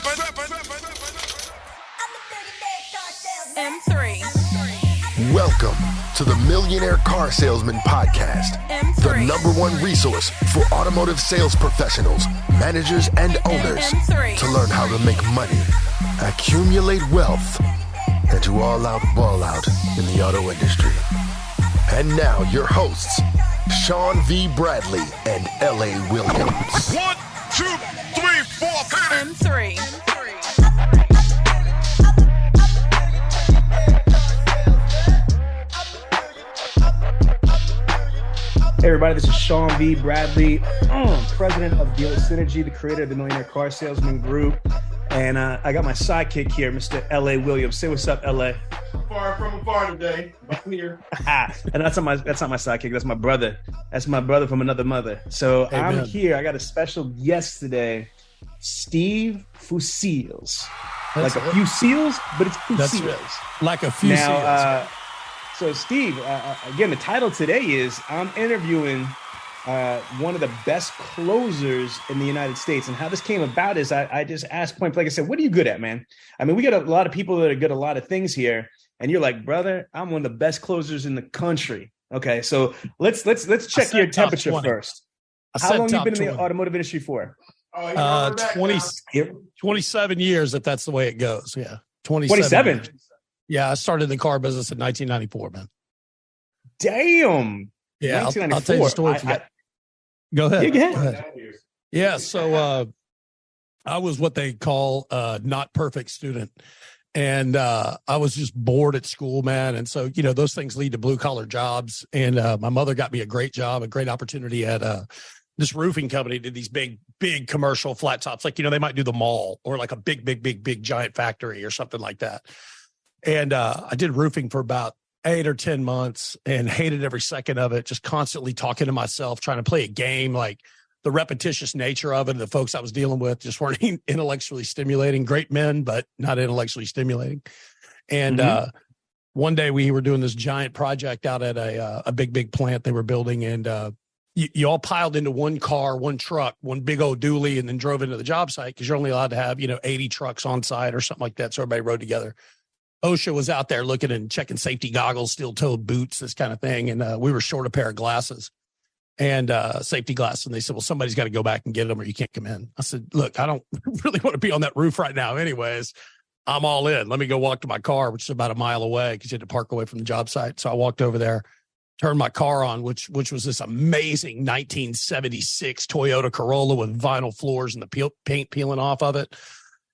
M3. Welcome to the Millionaire Car Salesman podcast, M3. the #1 resource for automotive sales professionals, managers, and owners M3. to learn how to make money, accumulate wealth, and to all out ball out in the auto industry. And now your hosts, Sean V. Bradley and L.A. Williams. 1, 2, 3, 4, M3. Hey everybody, this is Sean V. Bradley, president of Dealer Synergy, the creator of the Millionaire Car Salesman group. And I got my sidekick here, Mr. L.A. Williams. Say what's up, L.A. Far from afar today. I'm here. And that's not my sidekick. That's my brother. That's my brother from another mother. So Amen. I'm here. I got a special guest today, Steve Fucile. Like a few seals, but it's Fucile. Like a few seals. So Steve, again, the title today is I'm interviewing one of the best closers in the United States. And how this came about is I just asked point blank, I said, what are you good at, man? I mean, we got a lot of people that are good at a lot of things here. And you're like, brother, I'm one of the best closers in the country. Okay, so let's check your temperature first. How long have you been in the automotive industry for? 27 years, if that's the way it goes. Yeah. 27? Yeah, I started in the car business in 1994, man. Damn. Yeah, I'll tell you the story. Go ahead. Yeah, go ahead. Yeah, so I was what they call a not perfect student. And I was just bored at school, man. And so, those things lead to blue collar jobs. And my mother got me a great job, a great opportunity at this roofing company. Did these big commercial flat tops. Like, they might do the mall or like a big giant factory or something like that. And I did roofing for about 8 or 10 months and hated every second of it, just constantly talking to myself, trying to play a game. Like the repetitious nature of it, and the folks I was dealing with just weren't intellectually stimulating. Great men, but not intellectually stimulating. And one day we were doing this giant project out at a big plant they were building. And you all piled into one car, one truck, one big old dually, and then drove into the job site because you're only allowed to have, 80 trucks on site or something like that. So everybody rode together. OSHA was out there looking and checking safety goggles, steel-toed boots, this kind of thing. And we were short a pair of glasses and safety glasses. And they said, well, somebody's got to go back and get them or you can't come in. I said, look, I don't really want to be on that roof right now anyways. I'm all in. Let me go walk to my car, which is about a mile away because you had to park away from the job site. So I walked over there, turned my car on, which was this amazing 1976 Toyota Corolla with vinyl floors and the paint peeling off of it.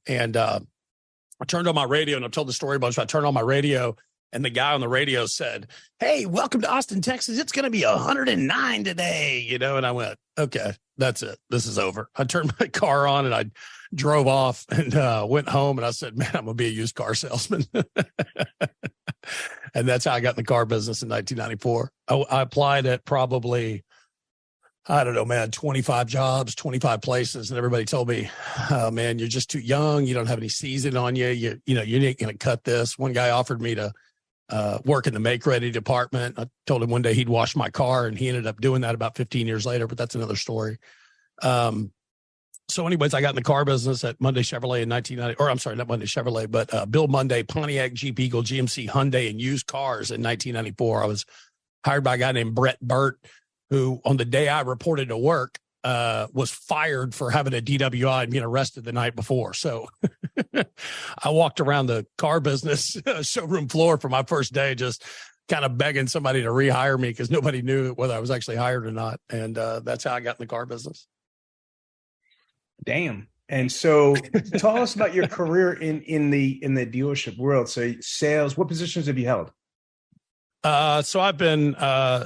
And I turned on my radio, and I've told the story a bunch. I turned on my radio, and the guy on the radio said, hey, welcome to Austin, Texas. It's going to be 109 today, and I went, okay, that's it. This is over. I turned my car on, and I drove off and went home, and I said, man, I'm going to be a used car salesman. And that's how I got in the car business in 1994. I applied at probably, I don't know, man, 25 jobs, 25 places. And everybody told me, oh, man, you're just too young. You don't have any season on you. You ain't going to cut this. One guy offered me to work in the make ready department. I told him one day he'd wash my car, and he ended up doing that about 15 years later, but that's another story. So anyways, I got in the car business at Monday Chevrolet in 1990, or I'm sorry, not Monday Chevrolet, but Bill Monday, Pontiac, Jeep Eagle, GMC, Hyundai, and used cars in 1994. I was hired by a guy named Brett Burt, who on the day I reported to work was fired for having a DWI and being arrested the night before. So I walked around the car business showroom floor for my first day, just kind of begging somebody to rehire me because nobody knew whether I was actually hired or not. And that's how I got in the car business. Damn. And so tell us about your career in the dealership world. So sales, what positions have you held? So I've been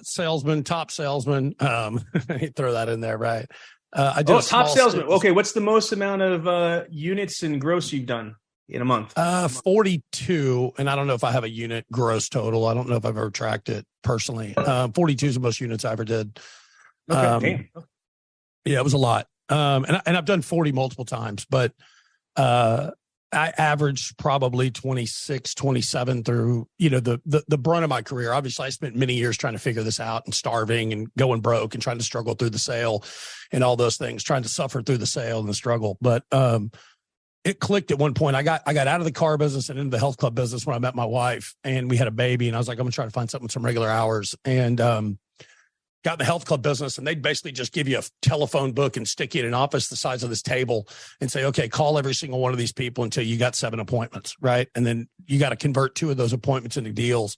salesman, top salesman. Throw that in there, right? I did top salesman. Okay, what's the most amount of units and gross you've done in a month? 42, and I don't know if I have a unit gross total. I don't know if I've ever tracked it personally. 42 is the most units I ever did. Okay, damn. Yeah, it was a lot. And I've done 40 multiple times, but I averaged probably 26, 27 through, the brunt of my career. Obviously, I spent many years trying to figure this out and starving and going broke and trying to struggle through the sale and all those things, trying to suffer through the sale and the struggle. But it clicked at one point. I got out of the car business and into the health club business when I met my wife, and we had a baby, and I was like, I'm gonna try to find something with some regular hours, and got in the health club business, and they'd basically just give you a telephone book and stick you in an office the size of this table and say, okay, call every single one of these people until you got 7 appointments, right? And then you got to convert 2 of those appointments into deals.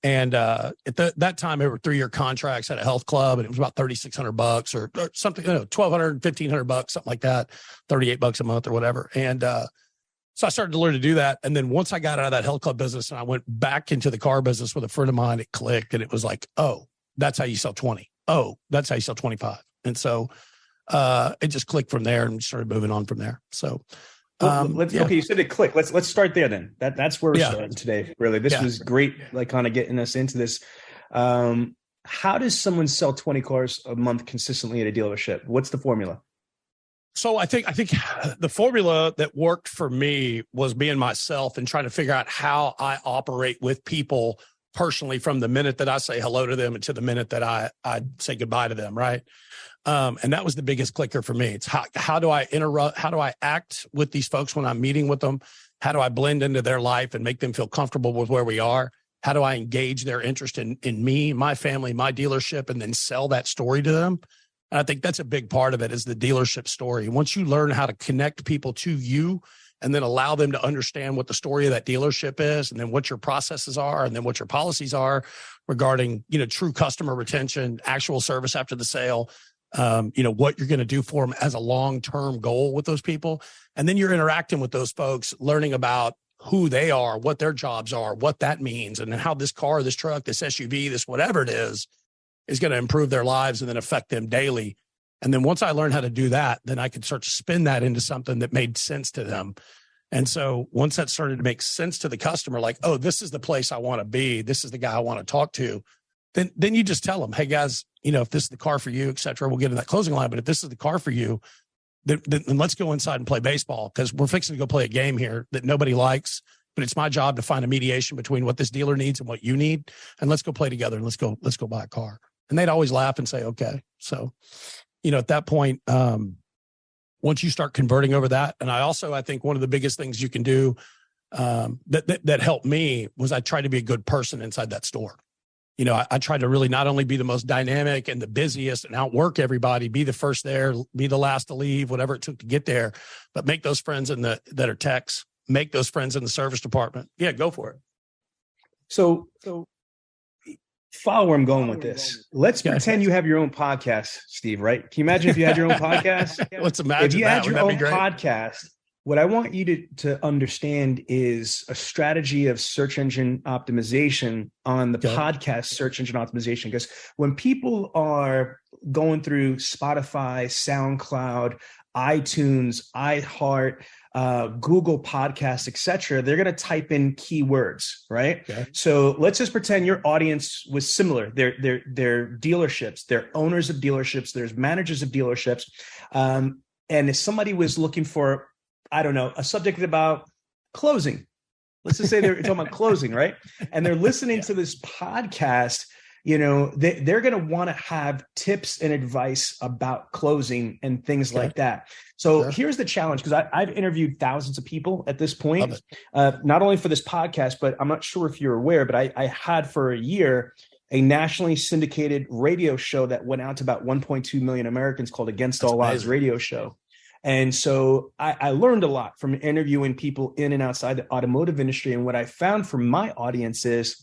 And at that time, they were 3-year contracts at a health club, and it was about $3,600 or something, $1,200, $1,500, something like that, $38 a month or whatever. And so I started to learn to do that. And then once I got out of that health club business and I went back into the car business with a friend of mine, it clicked, and it was like, oh, that's how you sell 20. Oh, that's how you sell 25. And so it just clicked from there and started moving on from there. So okay, you said it clicked. Let's start there then. That's where we're starting today. Really, this was great. Like kind of getting us into this. How does someone sell 20 cars a month consistently at a dealership? What's the formula? So I think the formula that worked for me was being myself and trying to figure out how I operate with people personally from the minute that I say hello to them and to the minute that I say goodbye to them. Right. And that was the biggest clicker for me. It's how do I interrupt? How do I act with these folks when I'm meeting with them? How do I blend into their life and make them feel comfortable with where we are? How do I engage their interest in me, my family, my dealership, and then sell that story to them? And I think that's a big part of it is the dealership story. Once you learn how to connect people to you and then allow them to understand what the story of that dealership is, and then what your processes are, and then what your policies are regarding, true customer retention, actual service after the sale, what you're going to do for them as a long-term goal with those people. And then you're interacting with those folks, learning about who they are, what their jobs are, what that means, and then how this car, this truck, this SUV, this whatever it is going to improve their lives and then affect them daily. And then once I learned how to do that, then I could start to spin that into something that made sense to them. And so once that started to make sense to the customer, like, oh, this is the place I want to be, this is the guy I want to talk to, then you just tell them, hey guys, if this is the car for you, et cetera, we'll get in that closing line. But if this is the car for you, then let's go inside and play baseball, because we're fixing to go play a game here that nobody likes, but it's my job to find a mediation between what this dealer needs and what you need. And let's go play together, and let's go buy a car. And they'd always laugh and say, okay. So, at that point, once you start converting over that, and I think one of the biggest things you can do that helped me was I tried to be a good person inside that store. I tried to really not only be the most dynamic and the busiest and outwork everybody, be the first there, be the last to leave, whatever it took to get there, but make those friends that are techs, make those friends in the service department. Yeah, go for it. So follow where I'm going with this. Let's pretend you have your own podcast, Steve, right? Can you imagine if you had your own podcast? Let's imagine if you that. had your own podcast. What I want you to understand is a strategy of search engine optimization on the podcast search engine optimization. Because when people are going through Spotify, SoundCloud, iTunes, iHeart, Google Podcasts, etc., they're going to type in keywords, right? Okay. So let's just pretend your audience was similar. They're dealerships, they're owners of dealerships, there's managers of dealerships, and if somebody was looking for, I don't know, a subject about closing, let's just say they're talking about closing, right? And they're listening to this podcast. They're going to want to have tips and advice about closing and things like that. So here's the challenge, because I've interviewed thousands of people at this point, not only for this podcast, but I'm not sure if you're aware, but I had for a year a nationally syndicated radio show that went out to about 1.2 million Americans called Against All Odds Radio Show. And so I learned a lot from interviewing people in and outside the automotive industry. And what I found from my audience is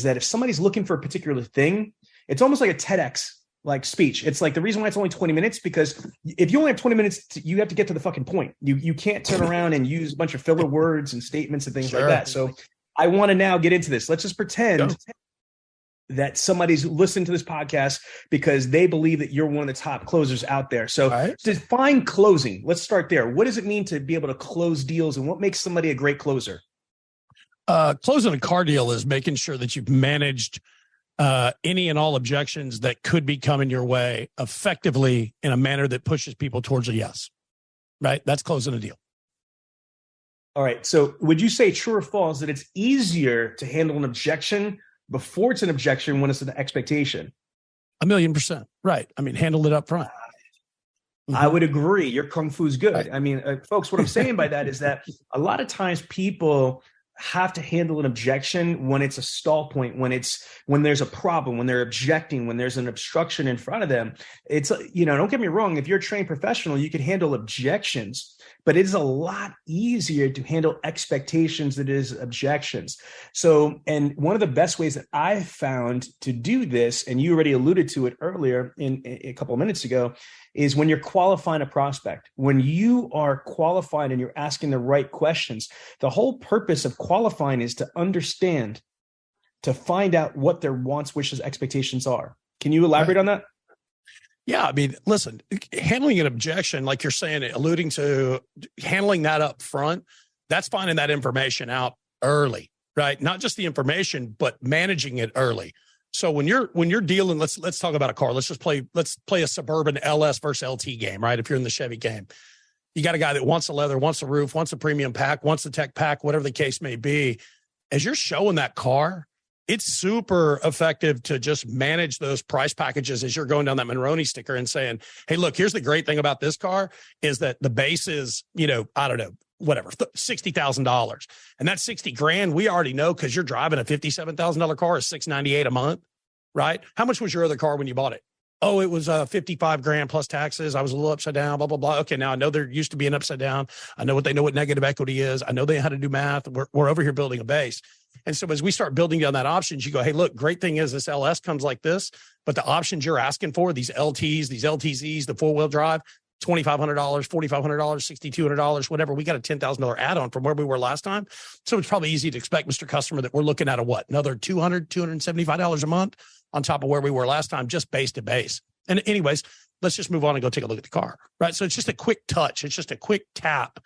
that if somebody's looking for a particular thing, it's almost like a TEDx like speech. It's like the reason why it's only 20 minutes, because if you only have 20 minutes, you have to get to the fucking point. You can't turn around and use a bunch of filler words and statements and things like that. So I want to now get into this. Let's just pretend that somebody's listening to this podcast because they believe that you're one of the top closers out there. So define closing. Let's start there. What does it mean to be able to close deals, and what makes somebody a great closer? Closing a car deal is making sure that you've managed any and all objections that could be coming your way effectively in a manner that pushes people towards a yes, right? That's closing a deal. All right. So would you say, true or false, that it's easier to handle an objection before it's an objection when it's an expectation? 1,000,000%. Right. I mean, handle it up front. I would agree. Your kung fu's good. I mean, folks, what I'm saying by that is that a lot of times people have to handle an objection when it's a stall point, when there's a problem, when they're objecting, when there's an obstruction in front of them. It's, don't get me wrong. If you're a trained professional, you can handle objections, but it is a lot easier to handle expectations than it is objections. So, and one of the best ways that I've found to do this, and you already alluded to it earlier in a couple of minutes ago, is when you're qualifying a prospect. When you are qualified and you're asking the right questions, the whole purpose of qualifying is to understand, to find out what their wants, wishes, expectations are. Can you elaborate on that? Yeah, I mean, listen, handling an objection, like you're saying, alluding to handling that up front, that's finding that information out early, right? Not just the information, but managing it early. So when you're dealing, let's talk about a car. Let's play a Suburban LS versus LT game, right? If you're in the Chevy game, you got a guy that wants a leather, wants a roof, wants a premium pack, wants the tech pack, whatever the case may be. As you're showing that car, it's super effective to just manage those price packages as you're going down that Monroney sticker and saying, hey, look, here's the great thing about this car is that the base is, I don't know, whatever, $60,000. And that's $60,000. We already know because you're driving a $57,000 car is $698 a month, right? How much was your other car when you bought it? Oh, it was $55,000 plus taxes. I was a little upside down, blah, blah, blah. Okay, now I know there used to be an upside down. I know what negative equity is. I know they had to do math. We're over here building a base. And so as we start building down that options, you go, hey, look, great thing is this LS comes like this, but the options you're asking for, these LTs, these LTZs, the four-wheel drive, $2,500, $4,500, $6,200, whatever. We got a $10,000 add-on from where we were last time. So it's probably easy to expect, Mr. Customer, that we're looking at another $275 a month on top of where we were last time, just base to base. And anyways, let's just move on and go take a look at the car, right? So it's just a quick touch. It's just a quick tap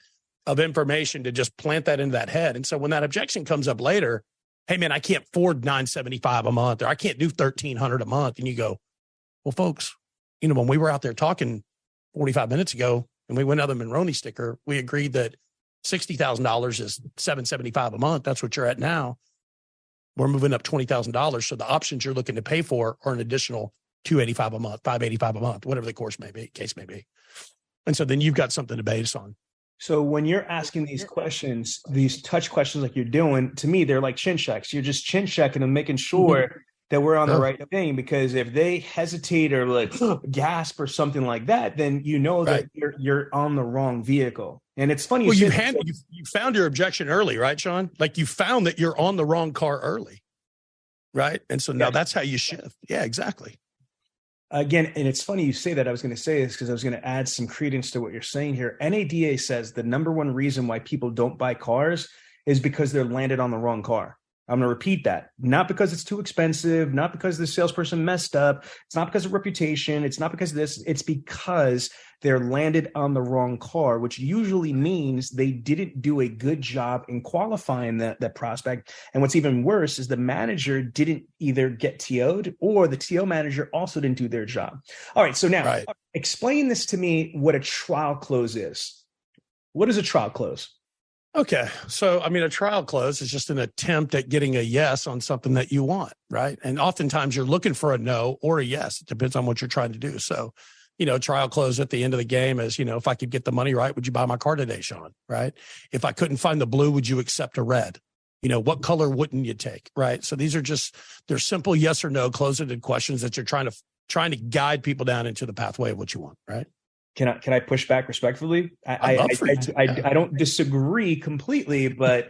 of information to just plant that into that head. And so when that objection comes up later, hey man, I can't afford $975 a month, or I can't do $1,300 a month. And you go, well, folks, when we were out there talking 45 minutes ago and we went out the Monroney sticker, we agreed that $60,000 is $775 a month. That's what you're at now. We're moving up $20,000. So the options you're looking to pay for are an additional $285 a month, $585 a month, whatever the case may be. And so then you've got something to base on. So when you're asking these questions, these touch questions like you're doing, to me, they're like chin checks. You're just chin checking and making sure that we're on the right thing, because if they hesitate or like gasp or something like that, then that you're on the wrong vehicle. And it's funny. Well, you found your objection early, right, Sean? Like you found that you're on the wrong car early, right? And so now that's how you shift. Yeah, exactly. Again, and it's funny you say that. I was going to say this because I was going to add some credence to what you're saying here. NADA says the number one reason why people don't buy cars is because they're landed on the wrong car. I'm going to repeat that. Not because it's too expensive, not because the salesperson messed up. It's not because of reputation. It's not because of this. It's because they're landed on the wrong car, which usually means they didn't do a good job in qualifying that prospect. And what's even worse is the manager didn't either get TO'd, or the TO manager also didn't do their job. All right. So now explain this to me, what a trial close is. What is a trial close? Okay. So, a trial close is just an attempt at getting a yes on something that you want, right? And oftentimes you're looking for a no or a yes. It depends on what you're trying to do. So, trial close at the end of the game is, if I could get the money right, would you buy my car today, Sean? Right? If I couldn't find the blue, would you accept a red? What color wouldn't you take? Right? So these are they're simple yes or no close-ended questions that you're trying to guide people down into the pathway of what you want, right? Can I push back respectfully? I don't disagree completely, but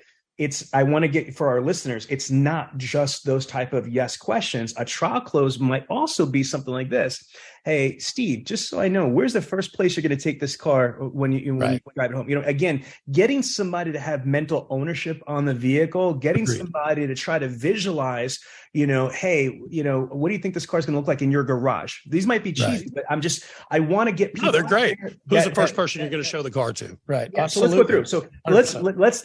I want to get, for our listeners, it's not just those type of yes questions. A trial close might also be something like this. Hey, Steve, just so I know, where's the first place you're going to take this car when you drive it home? Again, getting somebody to have mental ownership on the vehicle, getting somebody to try to visualize, hey, what do you think this car is going to look like in your garage? These might be cheesy, but I want to get people. No, they're great. Who's the first person you're going to show the car to? Right. Yeah, so let's go through. So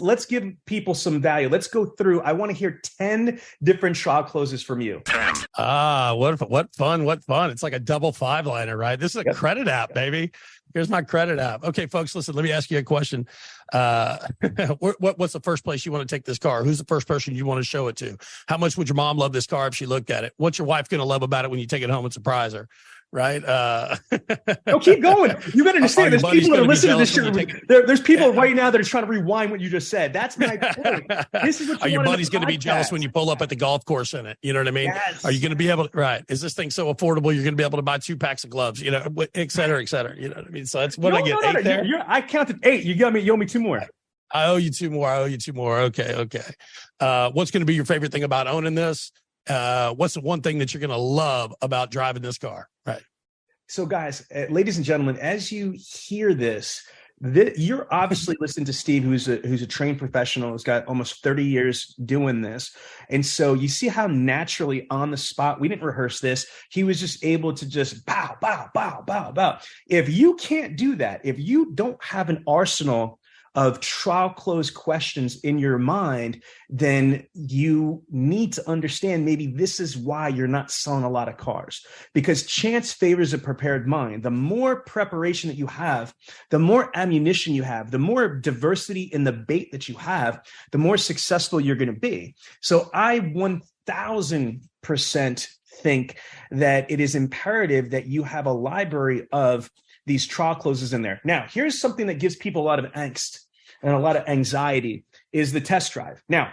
let's give people some value. Let's go through. I want to hear 10 different trial closes from you. What fun. It's like a double five-liner, right? This is a credit app, baby. Here's my credit app. Okay, folks, listen, let me ask you a question. What's the first place you want to take this car? Who's the first person you want to show it to? How much would your mom love this car if she looked at it? What's your wife going to love about it when you take it home and surprise her? right? No, keep going. You got to understand. There's people that are listening to this shit. There's people right now that are trying to rewind what you just said. That's my point. This is what you your want buddy's going to be jealous when you pull up at the golf course in it. You know what I mean? Yes. Are you going to be able to, right? Is this thing so affordable? You're going to be able to buy 2 packs of gloves, you know, et cetera, et cetera. You know what I mean? So that's what I get. No, 8 there. I counted 8. You owe me 2 more. I owe you 2 more. Okay. What's going to be your favorite thing about owning this? What's the one thing that you're going to love about driving this car? Right. So guys, ladies and gentlemen, as you hear this, you're obviously listening to Steve, who's a trained professional, who's got almost 30 years doing this. And so you see how naturally on the spot, we didn't rehearse this. He was just able to just bow, bow, bow, bow, bow. If you can't do that, if you don't have an arsenal of trial close questions in your mind, then you need to understand maybe this is why you're not selling a lot of cars, because chance favors a prepared mind. The more preparation that you have, the more ammunition you have, the more diversity in the bait that you have, the more successful you're going to be. So I 1000% think that it is imperative that you have a library of these trial closes in there. Now, here's something that gives people a lot of angst and a lot of anxiety is the test drive. Now,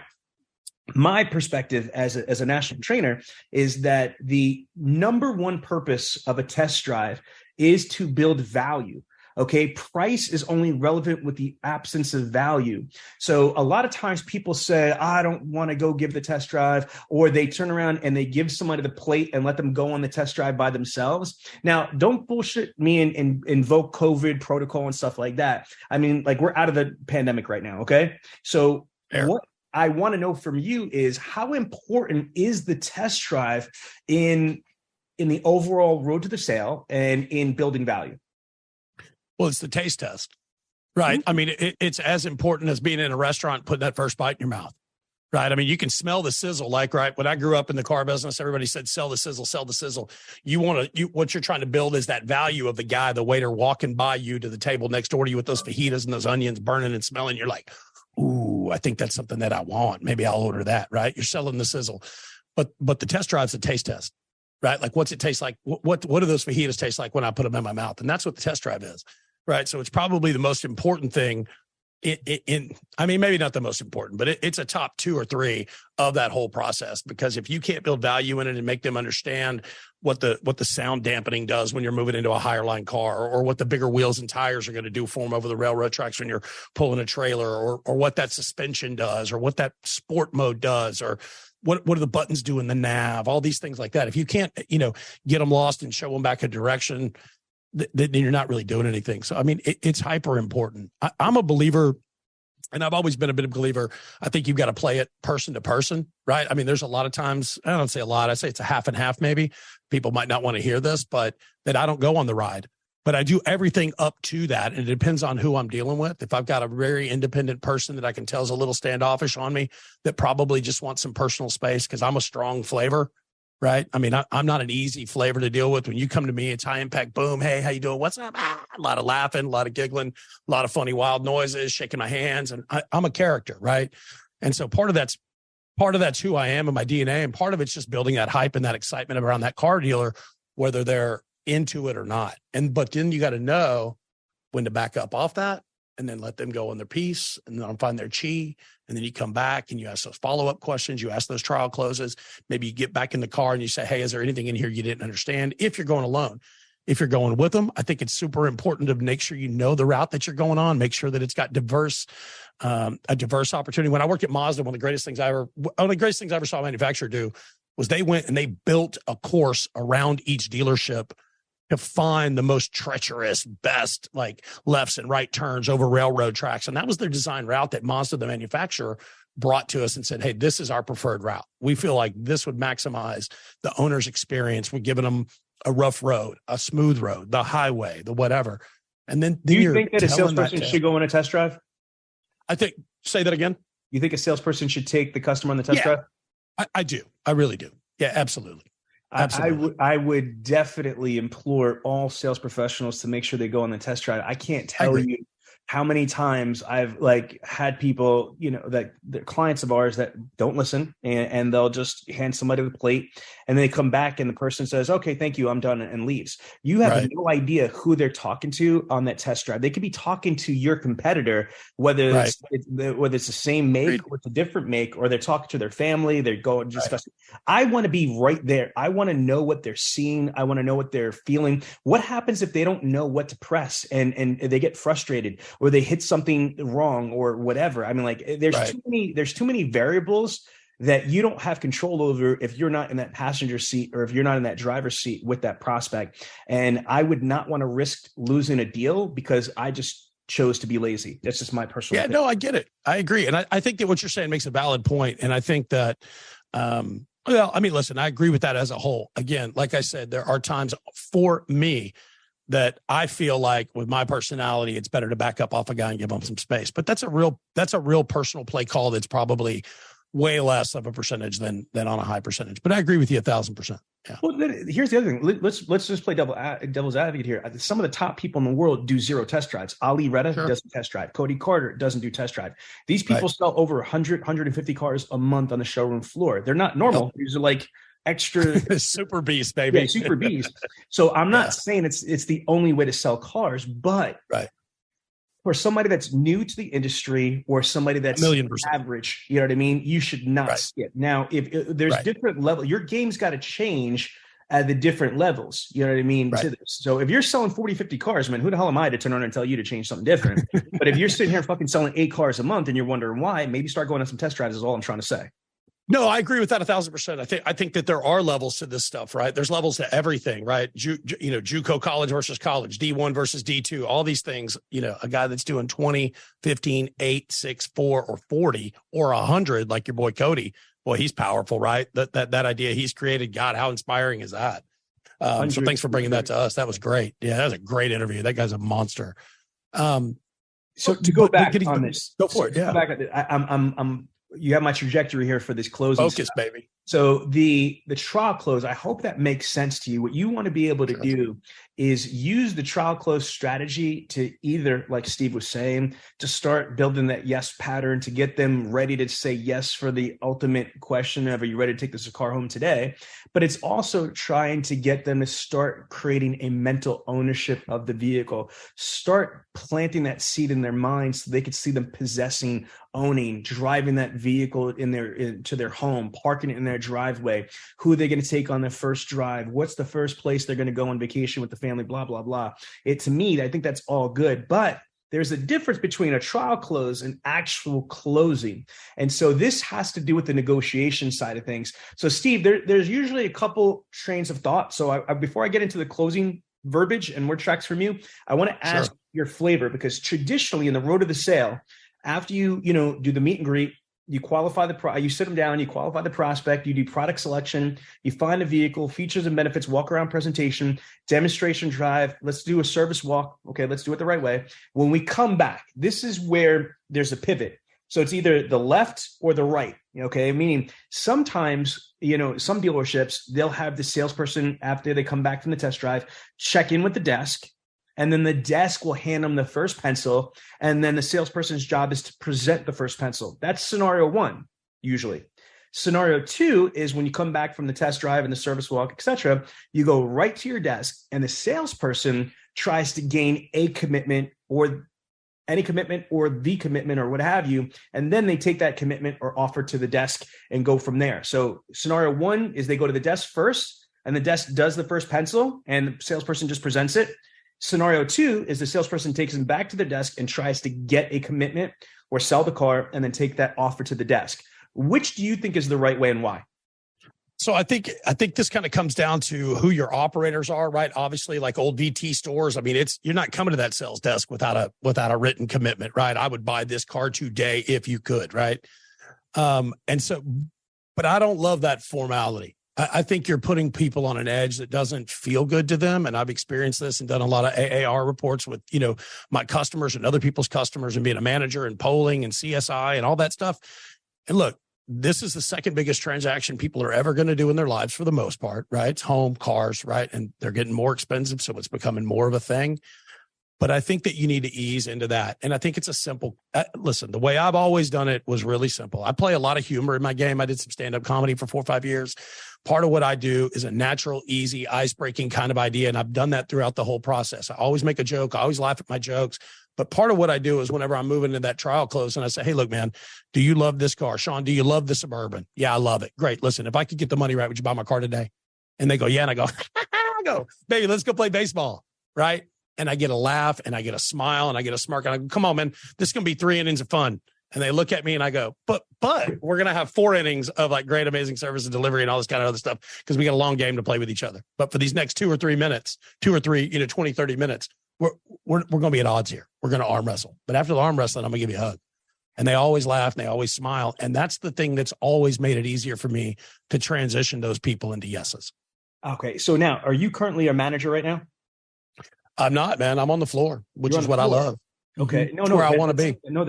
my perspective as a national trainer is that the number one purpose of a test drive is to build value. Okay, price is only relevant with the absence of value. So a lot of times people say, I don't want to go give the test drive, or they turn around and they give somebody the plate and let them go on the test drive by themselves. Now, don't bullshit me and invoke COVID protocol and stuff like that. I mean, like, we're out of the pandemic right now. Okay. So what I want to know from you is, how important is the test drive in the overall road to the sale and in building value? Well, it's the taste test, right? Mm-hmm. I mean, it's as important as being in a restaurant, putting that first bite in your mouth, right? I mean, you can smell the sizzle. Like, right, when I grew up in the car business, everybody said, sell the sizzle, sell the sizzle. What you're trying to build is that value of the guy, the waiter walking by you to the table next door to you with those fajitas and those onions burning and smelling. You're like, ooh, I think that's something that I want. Maybe I'll order that, right? You're selling the sizzle. But the test drive's a taste test, right? Like, what's it taste like? What do those fajitas taste like when I put them in my mouth? And that's what the test drive is. Right. So it's probably the most important thing I mean, maybe not the most important, but it's a top 2 or 3 of that whole process, because if you can't build value in it and make them understand what the sound dampening does when you're moving into a higher line car, or what the bigger wheels and tires are going to do for them over the railroad tracks when you're pulling a trailer, or what that suspension does, or what that sport mode does, or what do the buttons do in the nav, all these things like that. If you can't, get them lost and show them back a direction, then you're not really doing anything. So, I mean, it's hyper important. I'm a believer, and I've always been a bit of a believer. I think you've got to play it person to person, right? I mean, there's a lot of times, I don't say a lot, I say it's a half and half maybe. People might not want to hear this, but that I don't go on the ride. But I do everything up to that, and it depends on who I'm dealing with. If I've got a very independent person that I can tell is a little standoffish on me, that probably just wants some personal space because I'm a strong flavor, right? I mean, I'm not an easy flavor to deal with. When you come to me, it's high impact, boom, hey, how you doing? What's up? A lot of laughing, a lot of giggling, a lot of funny, wild noises, shaking my hands. And I'm a character, right? And so part of that's who I am and my DNA. And part of it's just building that hype and that excitement around that car dealer, whether they're into it or not. But then you got to know when to back up off that and then let them go on their piece and then find their chi. And then you come back and you ask those follow-up questions. You ask those trial closes. Maybe you get back in the car and you say, hey, is there anything in here you didn't understand? If you're going alone. If you're going with them, I think it's super important to make sure you know the route that you're going on. Make sure that it's got a diverse opportunity. When I worked at Mazda, one of the greatest things I ever saw a manufacturer do was they went and they built a course around each dealership to find the most treacherous, best like lefts and right turns over railroad tracks. And that was their design route that Mazda, the manufacturer, brought to us and said, hey, this is our preferred route. We feel like this would maximize the owner's experience. We're giving them a rough road, a smooth road, the highway, the whatever. And then do you think that a salesperson should go on a test drive? Say that again. You think a salesperson should take the customer on the test drive? I do. I really do. Yeah, absolutely. I would definitely implore all sales professionals to make sure they go on the test drive. I can't tell you how many times I've like had people, that they're clients of ours that don't listen, and they'll just hand somebody the plate, and they come back and the person says, okay, thank you, I'm done, and leaves. You have no idea who they're talking to on that test drive. They could be talking to your competitor, whether it's the same make or it's a different make, or they're talking to their family, they're going to discuss. I want to be right there. I want to know what they're seeing. I want to know what they're feeling. What happens if they don't know what to press and they get frustrated, or they hit something wrong or whatever? I mean, like there's too many variables that you don't have control over if you're not in that passenger seat, or if you're not in that driver's seat with that prospect. And I would not want to risk losing a deal because I just chose to be lazy. That's just my personal opinion. No, I get it. I agree. And I think that what you're saying makes a valid point. And I think that, well, I mean, listen, I agree with that as a whole. Again, like I said, there are times for me that I feel like with my personality, it's better to back up off a guy and give him some space. But that's a real personal play call. That's probably way less of a percentage than on a high percentage. But I agree with you 1,000%. Yeah. Well, here's the other thing. Let's just play devil's advocate here. Some of the top people in the world do zero test drives. Ali Reda doesn't test drive. Cody Carter doesn't do test drive. These people sell over 100, 150 cars a month on the showroom floor. They're not normal. Nope. These are like extra super beast, baby. Yeah, super beast. So I'm not saying it's the only way to sell cars, but for somebody that's new to the industry, or somebody that's average, you know what I mean? You should not skip. Now, if there's different levels, your game's got to change at the different levels, you know what I mean, to this. So if you're selling 40, 50 cars, man, who the hell am I to turn around and tell you to change something different? But if you're sitting here fucking selling 8 cars a month and you're wondering why, maybe start going on some test drives is all I'm trying to say. No, I agree with that 1,000%. I think that there are levels to this stuff, right? There's levels to everything, right? JUCO college versus college, D1 versus D2, all these things. A guy that's doing 20, 15, 8, 6, 4, or 40 or 100, like your boy Cody, boy, he's powerful, right? That idea he's created. God, how inspiring is that? So thanks for bringing that to us. That was great. Yeah, that was a great interview. That guy's a monster. So to go back on this, go for it. Yeah, I'm you have my trajectory here for this closing. Focus, baby. So the trial close, I hope that makes sense to you. What you want to be able to do is use the trial close strategy to either, like Steve was saying, to start building that yes pattern, to get them ready to say yes for the ultimate question of, are you ready to take this car home today? But it's also trying to get them to start creating a mental ownership of the vehicle, start planting that seed in their minds so they could see them possessing, owning, driving that vehicle into their home, parking it in their driveway. Who are they going to take on their first drive? What's the first place they're going to go on vacation with the family? Blah, blah, blah. To me, I think that's all good. But there's a difference between a trial close and actual closing. And so this has to do with the negotiation side of things. So Steve, there's usually a couple trains of thought. So before I get into the closing verbiage and more tracks from you, I want to ask your flavor, because traditionally in the road to the sale, after you do the meet and greet, you qualify you sit them down, you qualify the prospect, you do product selection, you find a vehicle, features and benefits, walk around presentation, demonstration drive. Let's do a service walk. Okay, let's do it the right way. When we come back, this is where there's a pivot. So it's either the left or the right. Okay, meaning sometimes, some dealerships, they'll have the salesperson, after they come back from the test drive, check in with the desk. And then the desk will hand them the first pencil. And then the salesperson's job is to present the first pencil. That's scenario 1, usually. Scenario 2 is when you come back from the test drive and the service walk, etc., you go right to your desk and the salesperson tries to gain a commitment or any commitment or the commitment or what have you. And then they take that commitment or offer to the desk and go from there. So scenario 1 is they go to the desk first and the desk does the first pencil and the salesperson just presents it. Scenario 2 is the salesperson takes them back to the desk and tries to get a commitment or sell the car and then take that offer to the desk. Which do you think is the right way and why? So I think this kind of comes down to who your operators are, right? Obviously, like old VT stores. I mean, you're not coming to that sales desk without a written commitment, right? I would buy this car today if you could, right? But I don't love that formality. I think you're putting people on an edge that doesn't feel good to them. And I've experienced this and done a lot of AAR reports with, my customers and other people's customers and being a manager and polling and CSI and all that stuff. And look, this is the second biggest transaction people are ever going to do in their lives for the most part, right? It's home, cars, right? And they're getting more expensive. So it's becoming more of a thing. But I think that you need to ease into that. And I think it's a simple, listen, the way I've always done it was really simple. I play a lot of humor in my game. I did some stand-up comedy for 4 or 5 years. Part of what I do is a natural, easy, ice-breaking kind of idea. And I've done that throughout the whole process. I always make a joke. I always laugh at my jokes. But part of what I do is whenever I'm moving into that trial close and I say, hey, look, man, do you love this car? Sean, do you love the Suburban? Yeah, I love it. Great. Listen, if I could get the money right, would you buy my car today? And they go, yeah. And I go, baby, let's go play baseball. Right. And I get a laugh and I get a smile and I get a smirk. And I go, come on, man, this is going to be 3 innings of fun. And they look at me and I go, but we're going to have 4 innings of like great, amazing service and delivery and all this kind of other stuff because we got a long game to play with each other. But for these next 2 or 3 minutes, 2 or 3, 20, 30 minutes, we're going to be at odds here. We're going to arm wrestle. But after the arm wrestling, I'm going to give you a hug. And they always laugh and they always smile. And that's the thing that's always made it easier for me to transition those people into yeses. Okay. So now, are you currently a manager right now? I'm not, man. I'm on the floor, which is what I love. Okay. No, where I want to be. No,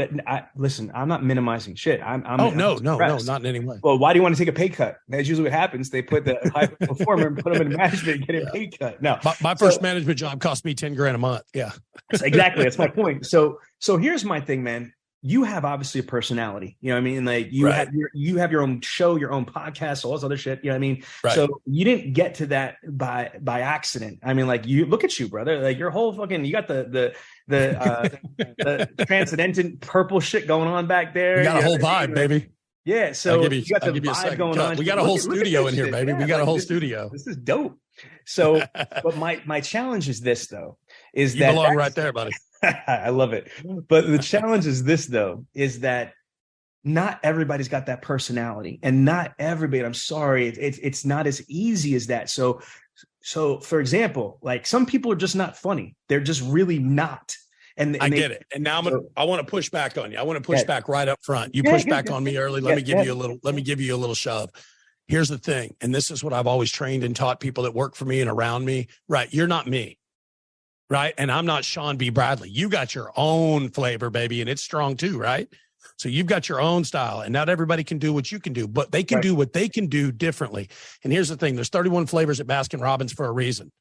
listen, I'm not minimizing shit. I'm no, not in any way. Well, why do you want to take a pay cut? That's usually what happens. They put the high performer and put them in management and get a pay cut. No, my first management job cost me $10,000 a month. Yeah, exactly. That's my point. So here's my thing, man. You have obviously a personality, you know what I mean? Like you have your own show, your own podcast, all this other shit, you know what I mean? Right. So you didn't get to that by accident. I mean, like you look at you, brother, like your whole fucking, you got the transcendent purple shit going on back there. You got a whole vibe, baby. Yeah. So you got the vibe going on. We got a whole studio in here, baby. We got a whole studio. This is dope. So, but my challenge is this though, is you belong right there, buddy. I love it. But the challenge is this, though, is that not everybody's got that personality and not everybody, I'm sorry, it's not as easy as that. So for example, like some people are just not funny. They're just really not. And I get it. And now I want to push back on you. I want to push back right up front. You pushed back on me early. Let me give you a little shove. Here's the thing. And this is what I've always trained and taught people that work for me and around me, right? You're not me. Right. And I'm not Sean B. Bradley. You got your own flavor, baby. And it's strong too. Right. So you've got your own style and not everybody can do what you can do, but they can do what they can do differently. And here's the thing. There's 31 flavors at Baskin Robbins for a reason.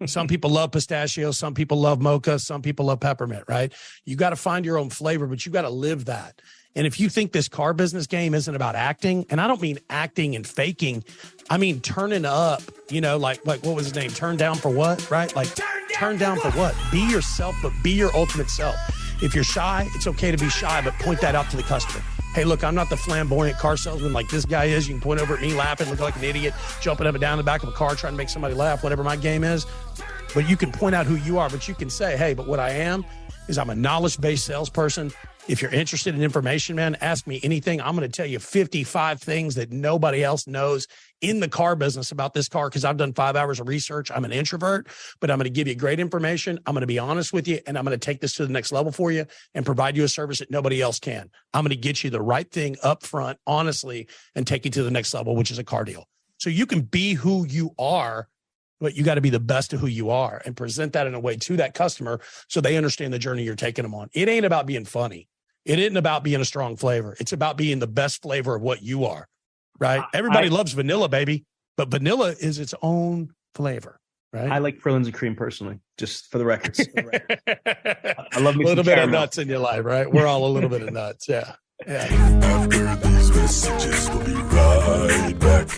Some people love pistachio. Some people love mocha. Some people love peppermint. Right. You got to find your own flavor, but you got to live that. And if you think this car business game isn't about acting, and I don't mean acting and faking, I mean turning up, like what was his name? Turn down for what, right? Like turn down for what? Be yourself, but be your ultimate self. If you're shy, it's okay to be shy, but point that out to the customer. Hey, look, I'm not the flamboyant car salesman like this guy is. You can point over at me laughing, looking like an idiot, jumping up and down the back of a car, trying to make somebody laugh, whatever my game is. But you can point out who you are, but you can say, hey, but what I am is I'm a knowledge-based salesperson. If you're interested in information, man, ask me anything. I'm going to tell you 55 things that nobody else knows in the car business about this car because I've done 5 hours of research. I'm an introvert, but I'm going to give you great information. I'm going to be honest with you, and I'm going to take this to the next level for you and provide you a service that nobody else can. I'm going to get you the right thing up front, honestly, and take you to the next level, which is a car deal. So you can be who you are, but you got to be the best of who you are and present that in a way to that customer so they understand the journey you're taking them on. It ain't about being funny. It isn't about being a strong flavor. It's about being the best flavor of what you are, right? Everybody loves vanilla, baby, but vanilla is its own flavor, right? I like Pralines and cream personally, just for the record. I love me a little bit of nuts in your life, right? We're all a little bit of nuts, yeah. After these messages, we'll be right back.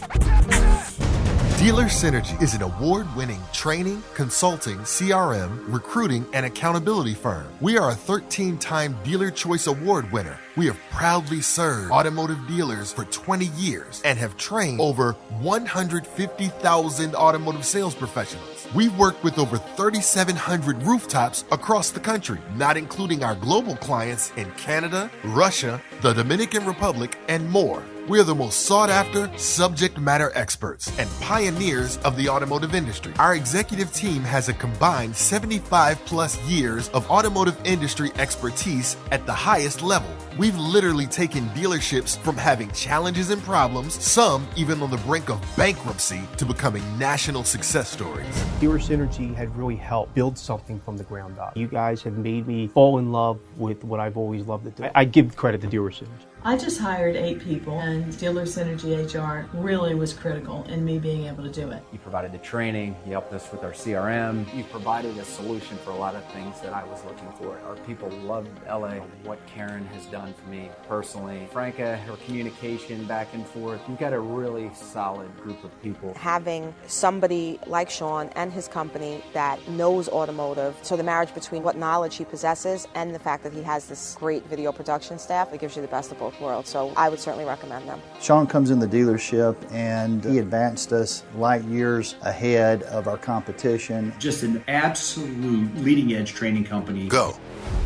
Dealer Synergy is an award-winning training, consulting, CRM, recruiting, and accountability firm. We are a 13-time Dealer Choice Award winner. We have proudly served automotive dealers for 20 years and have trained over 150,000 automotive sales professionals. We've worked with over 3,700 rooftops across the country, not including our global clients in Canada, Russia, the Dominican Republic, and more. We are the most sought-after subject matter experts and pioneers of the automotive industry. Our executive team has a combined 75-plus years of automotive industry expertise at the highest level. We've literally taken dealerships from having challenges and problems, some even on the brink of bankruptcy, to becoming national success stories. Dealer Synergy had really helped build something from the ground up. You guys have made me fall in love with what I've always loved to do. I give credit to Dealer Synergy. I just hired 8 people, and Dealer Synergy HR really was critical in me being able to do it. You provided the training, you helped us with our CRM. You provided a solution for a lot of things that I was looking for. Our people loved LA, what Karen has done for me personally. Franca, her communication back and forth. You've got a really solid group of people. Having somebody like Sean and his company that knows automotive, so the marriage between what knowledge he possesses and the fact that he has this great video production staff, it gives you the best of both world. So I would certainly recommend them. Sean comes in the dealership and he advanced us light years ahead of our competition. Just an absolute leading edge training company. Go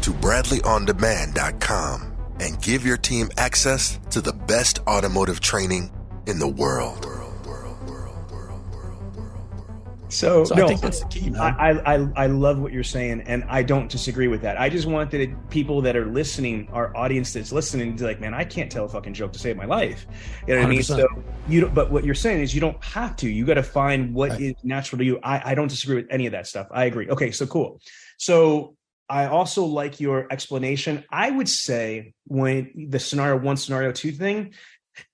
to BradleyOnDemand.com and give your team access to the best automotive training in the world. So I think that's the key, man. I love what you're saying, and I don't disagree with that. I just wanted people that are listening, our audience that's listening, to be like, man, I can't tell a fucking joke to save my life. You know what 100%. I mean? So but what you're saying is you don't have to. You got to find what is natural to you. I don't disagree with any of that stuff. I agree. Okay, so cool. So I also like your explanation. I would say when the scenario 1, scenario 2 thing,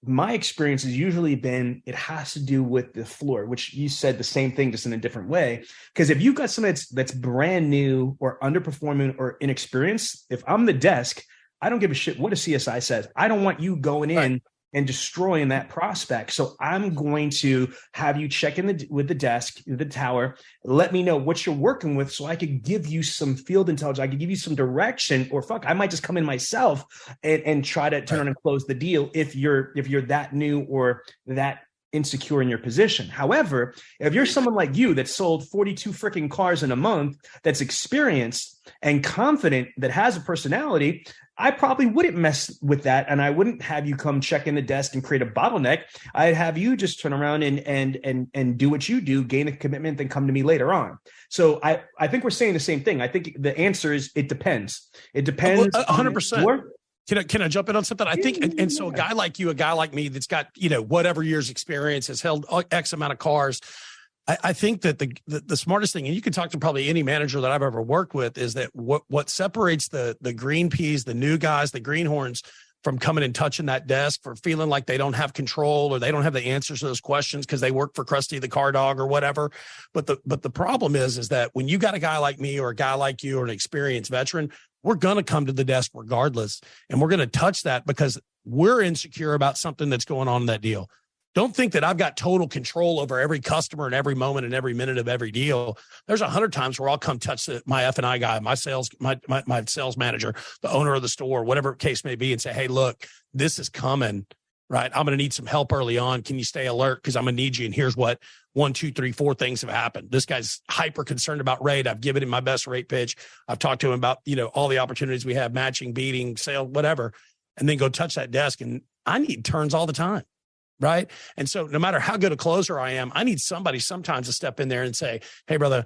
my experience has usually been it has to do with the floor, which you said the same thing, just in a different way. Because if you've got somebody that's brand new or underperforming or inexperienced, if I'm the desk, I don't give a shit what a CSI says. I don't want you going in and destroying that prospect. So I'm going to have you check in with the desk, the tower, let me know what you're working with so I could give you some field intelligence. I could give you some direction, or I might just come in myself and try to turn and close the deal if you're that new or that insecure in your position. However, if you're someone like you that sold 42 freaking cars in a month, that's experienced and confident, that has a personality, I probably wouldn't mess with that, and I wouldn't have you come check in the desk and create a bottleneck. I'd have you just turn around and do what you do, gain a commitment, then come to me later on. So I think we're saying the same thing. I think the answer is it depends. It depends. 100%. Can I jump in on something? I think, and so a guy like you, a guy like me that's got, whatever years experience, has held X amount of cars. I think that the smartest thing, and you can talk to probably any manager that I've ever worked with, is that what separates the green peas, the new guys, the greenhorns, from coming and touching that desk, for feeling like they don't have control or they don't have the answers to those questions because they work for Krusty the car dog or whatever. But the problem is that when you got a guy like me or a guy like you or an experienced veteran, we're going to come to the desk regardless. And we're going to touch that because we're insecure about something that's going on in that deal. Don't think that I've got total control over every customer and every moment and every minute of every deal. There's 100 times where I'll come touch my F&I guy, my sales manager, the owner of the store, whatever case may be, and say, hey, look, this is coming, right? I'm going to need some help early on. Can you stay alert? Because I'm going to need you. And here's what 1, 2, 3, 4 things have happened. This guy's hyper concerned about rate. I've given him my best rate pitch. I've talked to him about, all the opportunities we have, matching, beating, sale, whatever, and then go touch that desk. And I need turns all the time. Right. And so no matter how good a closer I am, I need somebody sometimes to step in there and say, hey, brother,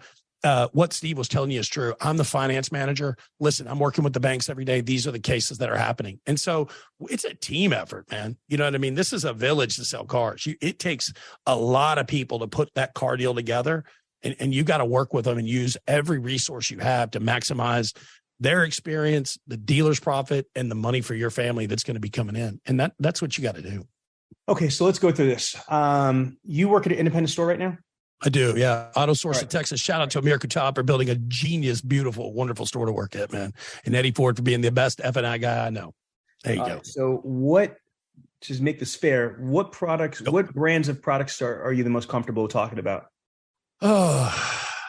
what Steve was telling you is true. I'm the finance manager. Listen, I'm working with the banks every day. These are the cases that are happening. And so it's a team effort, man. You know what I mean? This is a village to sell cars. It takes a lot of people to put that car deal together. And you got to work with them and use every resource you have to maximize their experience, the dealer's profit, and the money for your family that's going to be coming in. And that's what you got to do. Okay, so let's go through this. You work at an independent store right now? I do, yeah. Auto Source of Texas. Shout out to Amir Kuttab for building a genius, beautiful, wonderful store to work at, man. And Eddie Ford for being the best F&I guy I know. There you go. So to make this fair, what products, what brands of products are you the most comfortable talking about?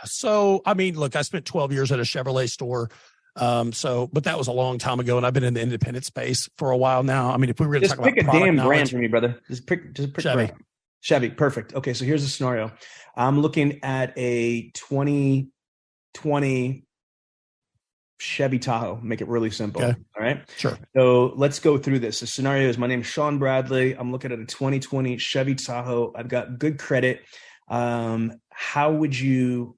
So, I mean, look, I spent 12 years at a Chevrolet store. But that was a long time ago, and I've been in the independent space for a while now. I mean, if we were going to talk about pick a damn brand for me, brother. Just pick Chevy. Brand. Chevy, perfect. Okay, so here's the scenario. I'm looking at a 2020 Chevy Tahoe. Make it really simple. Okay. All right. Sure. So let's go through this. The scenario is: my name is Sean Bradley. I'm looking at a 2020 Chevy Tahoe. I've got good credit. How would you,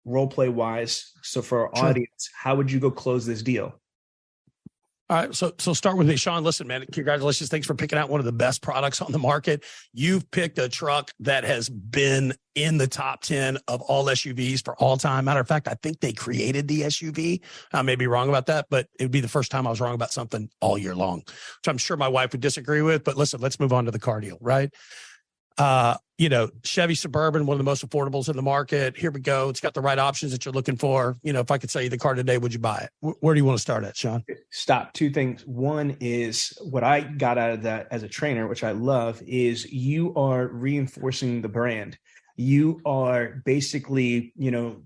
role play wise, so for our audience, how would you go close this deal? All right. So start with me, Sean. Listen, man, congratulations. Thanks for picking out one of the best products on the market. You've picked a truck that has been in the top 10 of all SUVs for all time. Matter of fact, I think they created the SUV. I may be wrong about that, but it would be the first time I was wrong about something all year long, which I'm sure my wife would disagree with. But listen, let's move on to the car deal, right? Chevy Suburban, one of the most affordables in the market. Here we go. It's got the right options that you're looking for. If I could sell you the car today, would you buy it? Where do you want to start at, Sean? Stop. Two things. One is what I got out of that as a trainer, which I love, is you are reinforcing the brand. You are basically,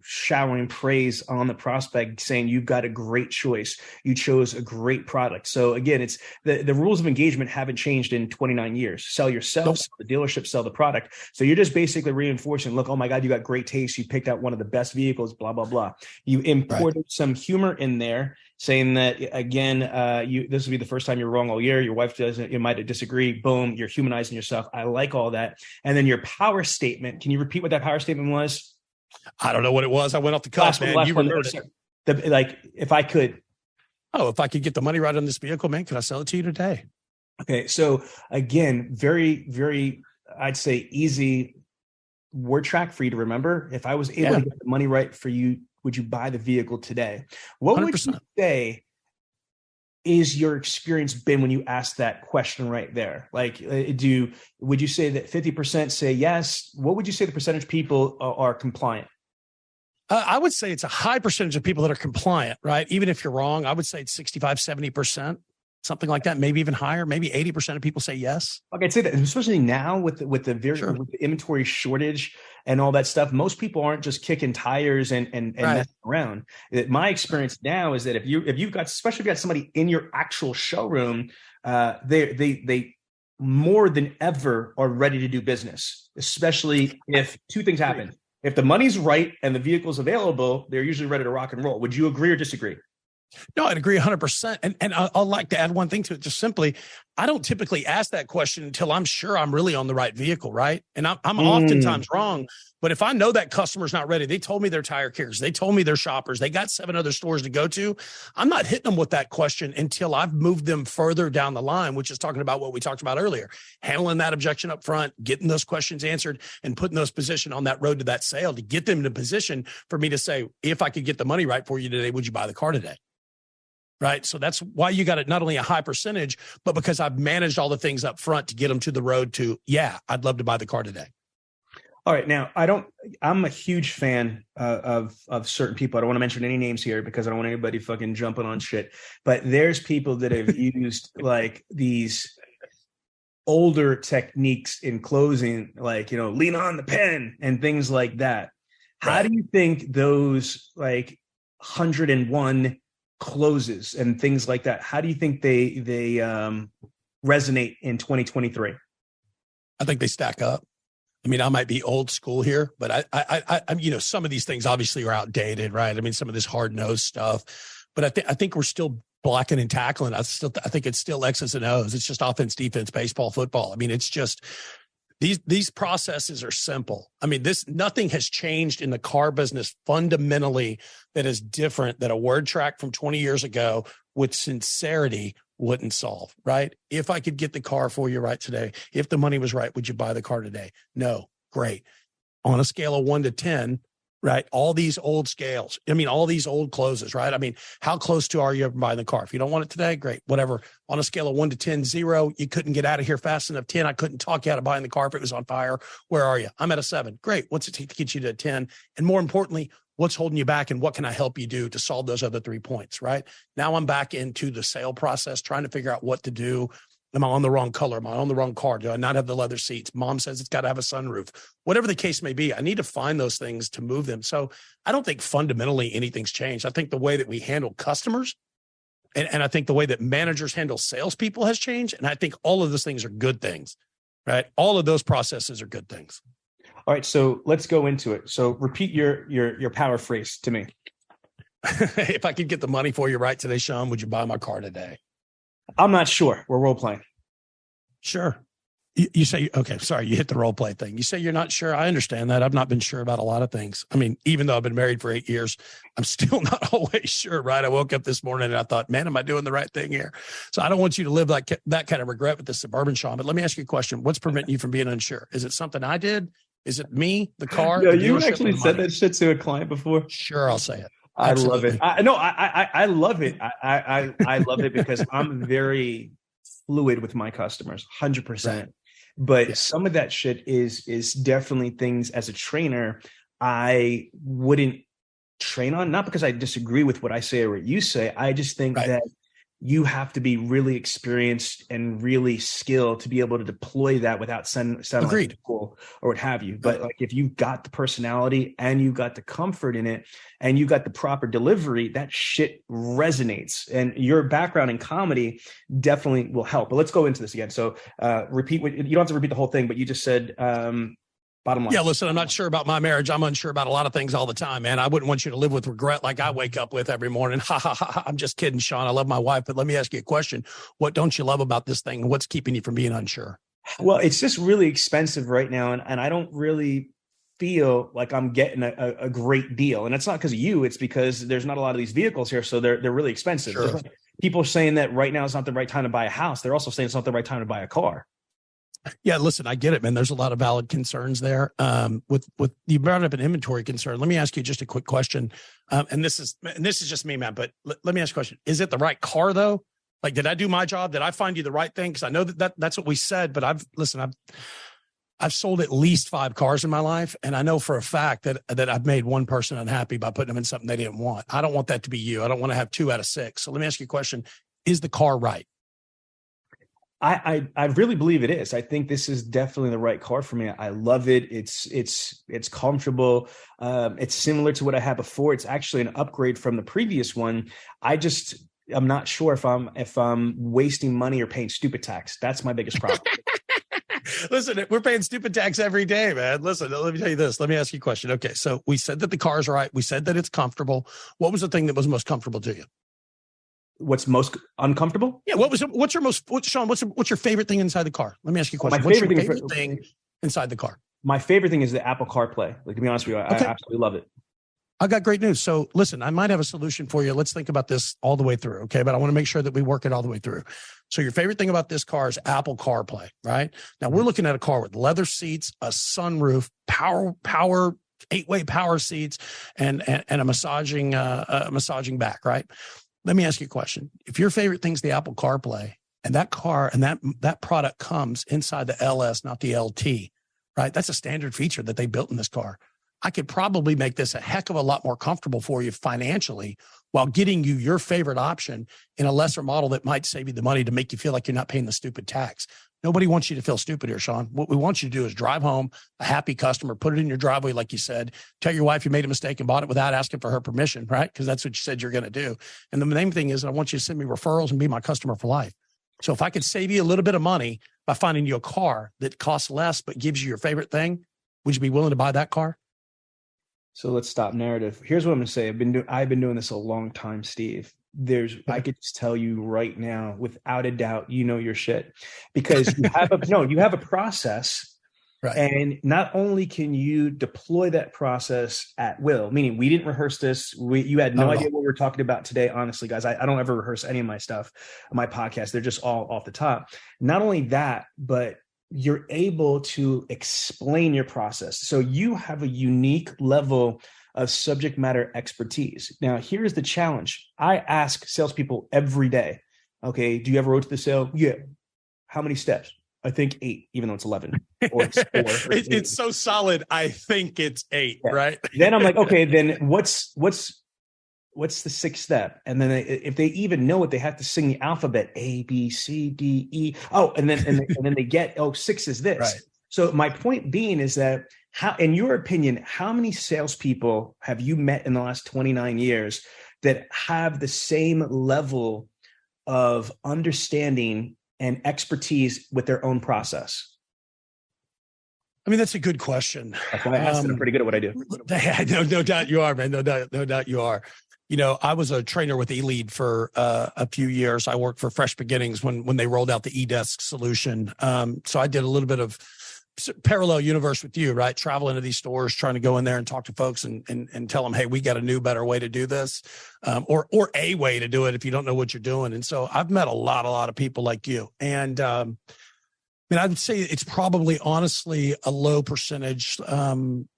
showering praise on the prospect, saying you've got a great choice. You chose a great product. So again, it's the rules of engagement haven't changed in 29 years. Sell yourself, sell the dealership, sell the product. So you're just basically reinforcing, look, oh my God, you got great taste. You picked out one of the best vehicles, blah, blah, blah. You imported some humor in there, saying that, again, this will be the first time you're wrong all year. Your wife doesn't, you might disagree. Boom, you're humanizing yourself. I like all that. And then your power statement. Can you repeat what that power statement was? I don't know what it was. I went off the cuff, man. You remembered it. If I could. Oh, if I could get the money right on this vehicle, man, can I sell it to you today? Okay. So again, very, very, I'd say easy word track for you to remember. If I was able to get the money right for you, would you buy the vehicle today? What 100%. Would you say is your experience been when you ask that question right there? Like, would you say that 50% say yes? What would you say the percentage of people are compliant? I would say it's a high percentage of people that are compliant, right? Even if you're wrong, I would say it's 65, 70%, something like that, maybe even higher. Maybe 80% of people say yes. Okay, I'd say that, especially now with the with the inventory shortage and all that stuff, most people aren't just kicking tires and messing around. My experience now is that if you've got, especially if you got somebody in your actual showroom, they more than ever are ready to do business, especially if two things happen. If the money's right and the vehicle's available, they're usually ready to rock and roll. Would you agree or disagree? No, I'd agree 100%. And I'd like to add one thing to it. Just simply, I don't typically ask that question until I'm sure I'm really on the right vehicle, right? And I'm oftentimes wrong. But if I know that customer's not ready, they told me they're tire kickers, they told me they're shoppers, they got 7 other stores to go to, I'm not hitting them with that question until I've moved them further down the line, which is talking about what we talked about earlier, handling that objection up front, getting those questions answered, and putting those position on that road to that sale to get them in a position for me to say, if I could get the money right for you today, would you buy the car today? Right. So that's why you got it, not only a high percentage, but because I've managed all the things up front to get them to the road to, yeah, I'd love to buy the car today. All right. Now, I'm a huge fan of certain people. I don't want to mention any names here because I don't want anybody fucking jumping on shit. But there's people that have used like these older techniques in closing, like, lean on the pen and things like that. How do you think those like 101 closes and things like that, how do you think they resonate in 2023? I think they stack up. I mean, I might be old school here, but I some of these things obviously are outdated, right? I mean, some of this hard-nosed stuff, but I think we're still blocking and tackling. I think it's still X's and O's. It's just offense, defense, baseball, football. I mean, it's just these processes are simple. I mean, nothing has changed in the car business fundamentally that is different than a word track from 20 years ago with sincerity wouldn't solve, right? If I could get the car for you right today, if the money was right, would you buy the car today? No. Great. On a scale of 1 to 10, right? All these old scales. I mean, all these old closes, right? I mean, how close to are you ever buying the car? If you don't want it today, great, whatever. On a scale of 1 to 10, 0, you couldn't get out of here fast enough. 10, I couldn't talk you out of buying the car if it was on fire. Where are you? I'm at a 7. Great. What's it take to get you to a 10? And more importantly, what's holding you back and what can I help you do to solve those other 3 points, right? Now I'm back into the sale process, trying to figure out what to do. Am I on the wrong color? Am I on the wrong car? Do I not have the leather seats? Mom says it's got to have a sunroof. Whatever the case may be, I need to find those things to move them. So I don't think fundamentally anything's changed. I think the way that we handle customers and I think the way that managers handle salespeople has changed. And I think all of those things are good things, right? All of those processes are good things. All right. So let's go into it. So repeat your power phrase to me. If I could get the money for you right today, Sean, would you buy my car today? I'm not sure. We're role playing. Sure. You say, okay, sorry, you hit the role play thing. You say you're not sure. I understand that. I've not been sure about a lot of things. I mean, even though I've been married for 8 years, I'm still not always sure, right? I woke up this morning and I thought, man, am I doing the right thing here? So I don't want you to live like that kind of regret with the Suburban, Sean. But let me ask you a question. What's preventing you from being unsure? Is it something I did? Is it me, the car? Yeah, the you dealership, actually the said money? that shit to a client before. Sure, I'll say it. I Absolutely. love it. I love it. I love it because I'm very fluid with my customers, 100%. Right. But some of that shit is definitely things as a trainer I wouldn't train on, not because I disagree with what I say or what you say. I just think that you have to be really experienced and really skilled to be able to deploy that without sounding like a fool or what have you. But like if you've got the personality and you got the comfort in it and you got the proper delivery, that shit resonates. And your background in comedy definitely will help. But let's go into this again. So repeat what you don't have to repeat the whole thing, but you just said bottom line. Yeah, listen, I'm not sure about my marriage. I'm unsure about a lot of things all the time, man. I wouldn't want you to live with regret like I wake up with every morning. Ha, ha, ha, ha. I'm just kidding, Sean. I love my wife, but let me ask you a question. What don't you love about this thing? What's keeping you from being unsure? Well, it's just really expensive right now, and I don't really feel like I'm getting a great deal. And it's not because of you. It's because there's not a lot of these vehicles here, so they're really expensive. Sure. People are saying that right now is not the right time to buy a house. They're also saying it's not the right time to buy a car. Yeah, listen, I get it, man. There's a lot of valid concerns there. With you brought up an inventory concern. Let me ask you just a quick question. And this is just me, man. But let me ask you a question. Is it the right car though? Like, did I do my job? Did I find you the right thing? Because I know that's what we said. But I've sold at least 5 cars in my life, and I know for a fact that I've made one person unhappy by putting them in something they didn't want. I don't want that to be you. I don't want to have 2 out of 6. So let me ask you a question. Is the car right? I really believe it is. I think this is definitely the right car for me. I love it. It's comfortable. It's similar to what I had before. It's actually an upgrade from the previous one. I'm not sure if I'm wasting money or paying stupid tax. That's my biggest problem. Listen, we're paying stupid tax every day, man. Listen, let me tell you this. Let me ask you a question. Okay, so we said that the car's right. We said that it's comfortable. What was the thing that was most comfortable to you? What's most uncomfortable? Yeah. Sean, what's your favorite thing inside the car? Let me ask you a question. My what's favorite your favorite thing inside the car? My favorite thing is the Apple CarPlay. Like, to be honest with you, I absolutely love it. I got great news. So listen, I might have a solution for you. Let's think about this all the way through. Okay. But I want to make sure that we work it all the way through. So your favorite thing about this car is Apple CarPlay, right? Now we're looking at a car with leather seats, a sunroof, power 8-way power seats, and a massaging back, right? Let me ask you a question. If your favorite thing's the Apple CarPlay, and that car and that product comes inside the LS, not the LT, right? That's a standard feature that they built in this car. I could probably make this a heck of a lot more comfortable for you financially while getting you your favorite option in a lesser model that might save you the money to make you feel like you're not paying the stupid tax. Nobody wants you to feel stupid here, Sean. What we want you to do is drive home a happy customer, put it in your driveway, like you said, tell your wife you made a mistake and bought it without asking for her permission, right? Because that's what you said you're going to do. And the main thing is I want you to send me referrals and be my customer for life. So if I could save you a little bit of money by finding you a car that costs less but gives you your favorite thing, would you be willing to buy that car? So let's stop narrative. Here's what I'm going to say. I've been doing this a long time, Steve. I could just tell you right now, without a doubt, you know your shit, because you have a process, right? And not only can you deploy that process at will, meaning we didn't rehearse this. You had no idea what we were talking about today. Honestly, guys, I don't ever rehearse any of my stuff, my podcasts. They're just all off the top. Not only that, but you're able to explain your process. So you have a unique level of subject matter expertise. Now, here's the challenge. I ask salespeople every day, okay, do you ever road to the sale? Yeah. How many steps? I think 8, even though it's 11. Or it's 4. It's so solid. I think it's 8, yeah. Right? Then I'm like, okay, then what's the 6th step? And then if they even know it, they have to sing the alphabet, A, B, C, D, E. Oh, and then they get, 6 is this. Right. So my point being is that in your opinion, how many salespeople have you met in the last 29 years that have the same level of understanding and expertise with their own process? I mean, that's a good question. That's why I asked it. I'm pretty good at what I do. No doubt you are, man. No doubt you are. I was a trainer with eLead for a few years. I worked for Fresh Beginnings when they rolled out the eDesk solution. So I did a little bit of parallel universe with you, right? Travel into these stores, trying to go in there and talk to folks and tell them, hey, we got a new, better way to do this, or a way to do it if you don't know what you're doing. And so I've met a lot of people like you. And I would say it's probably honestly a low percentage.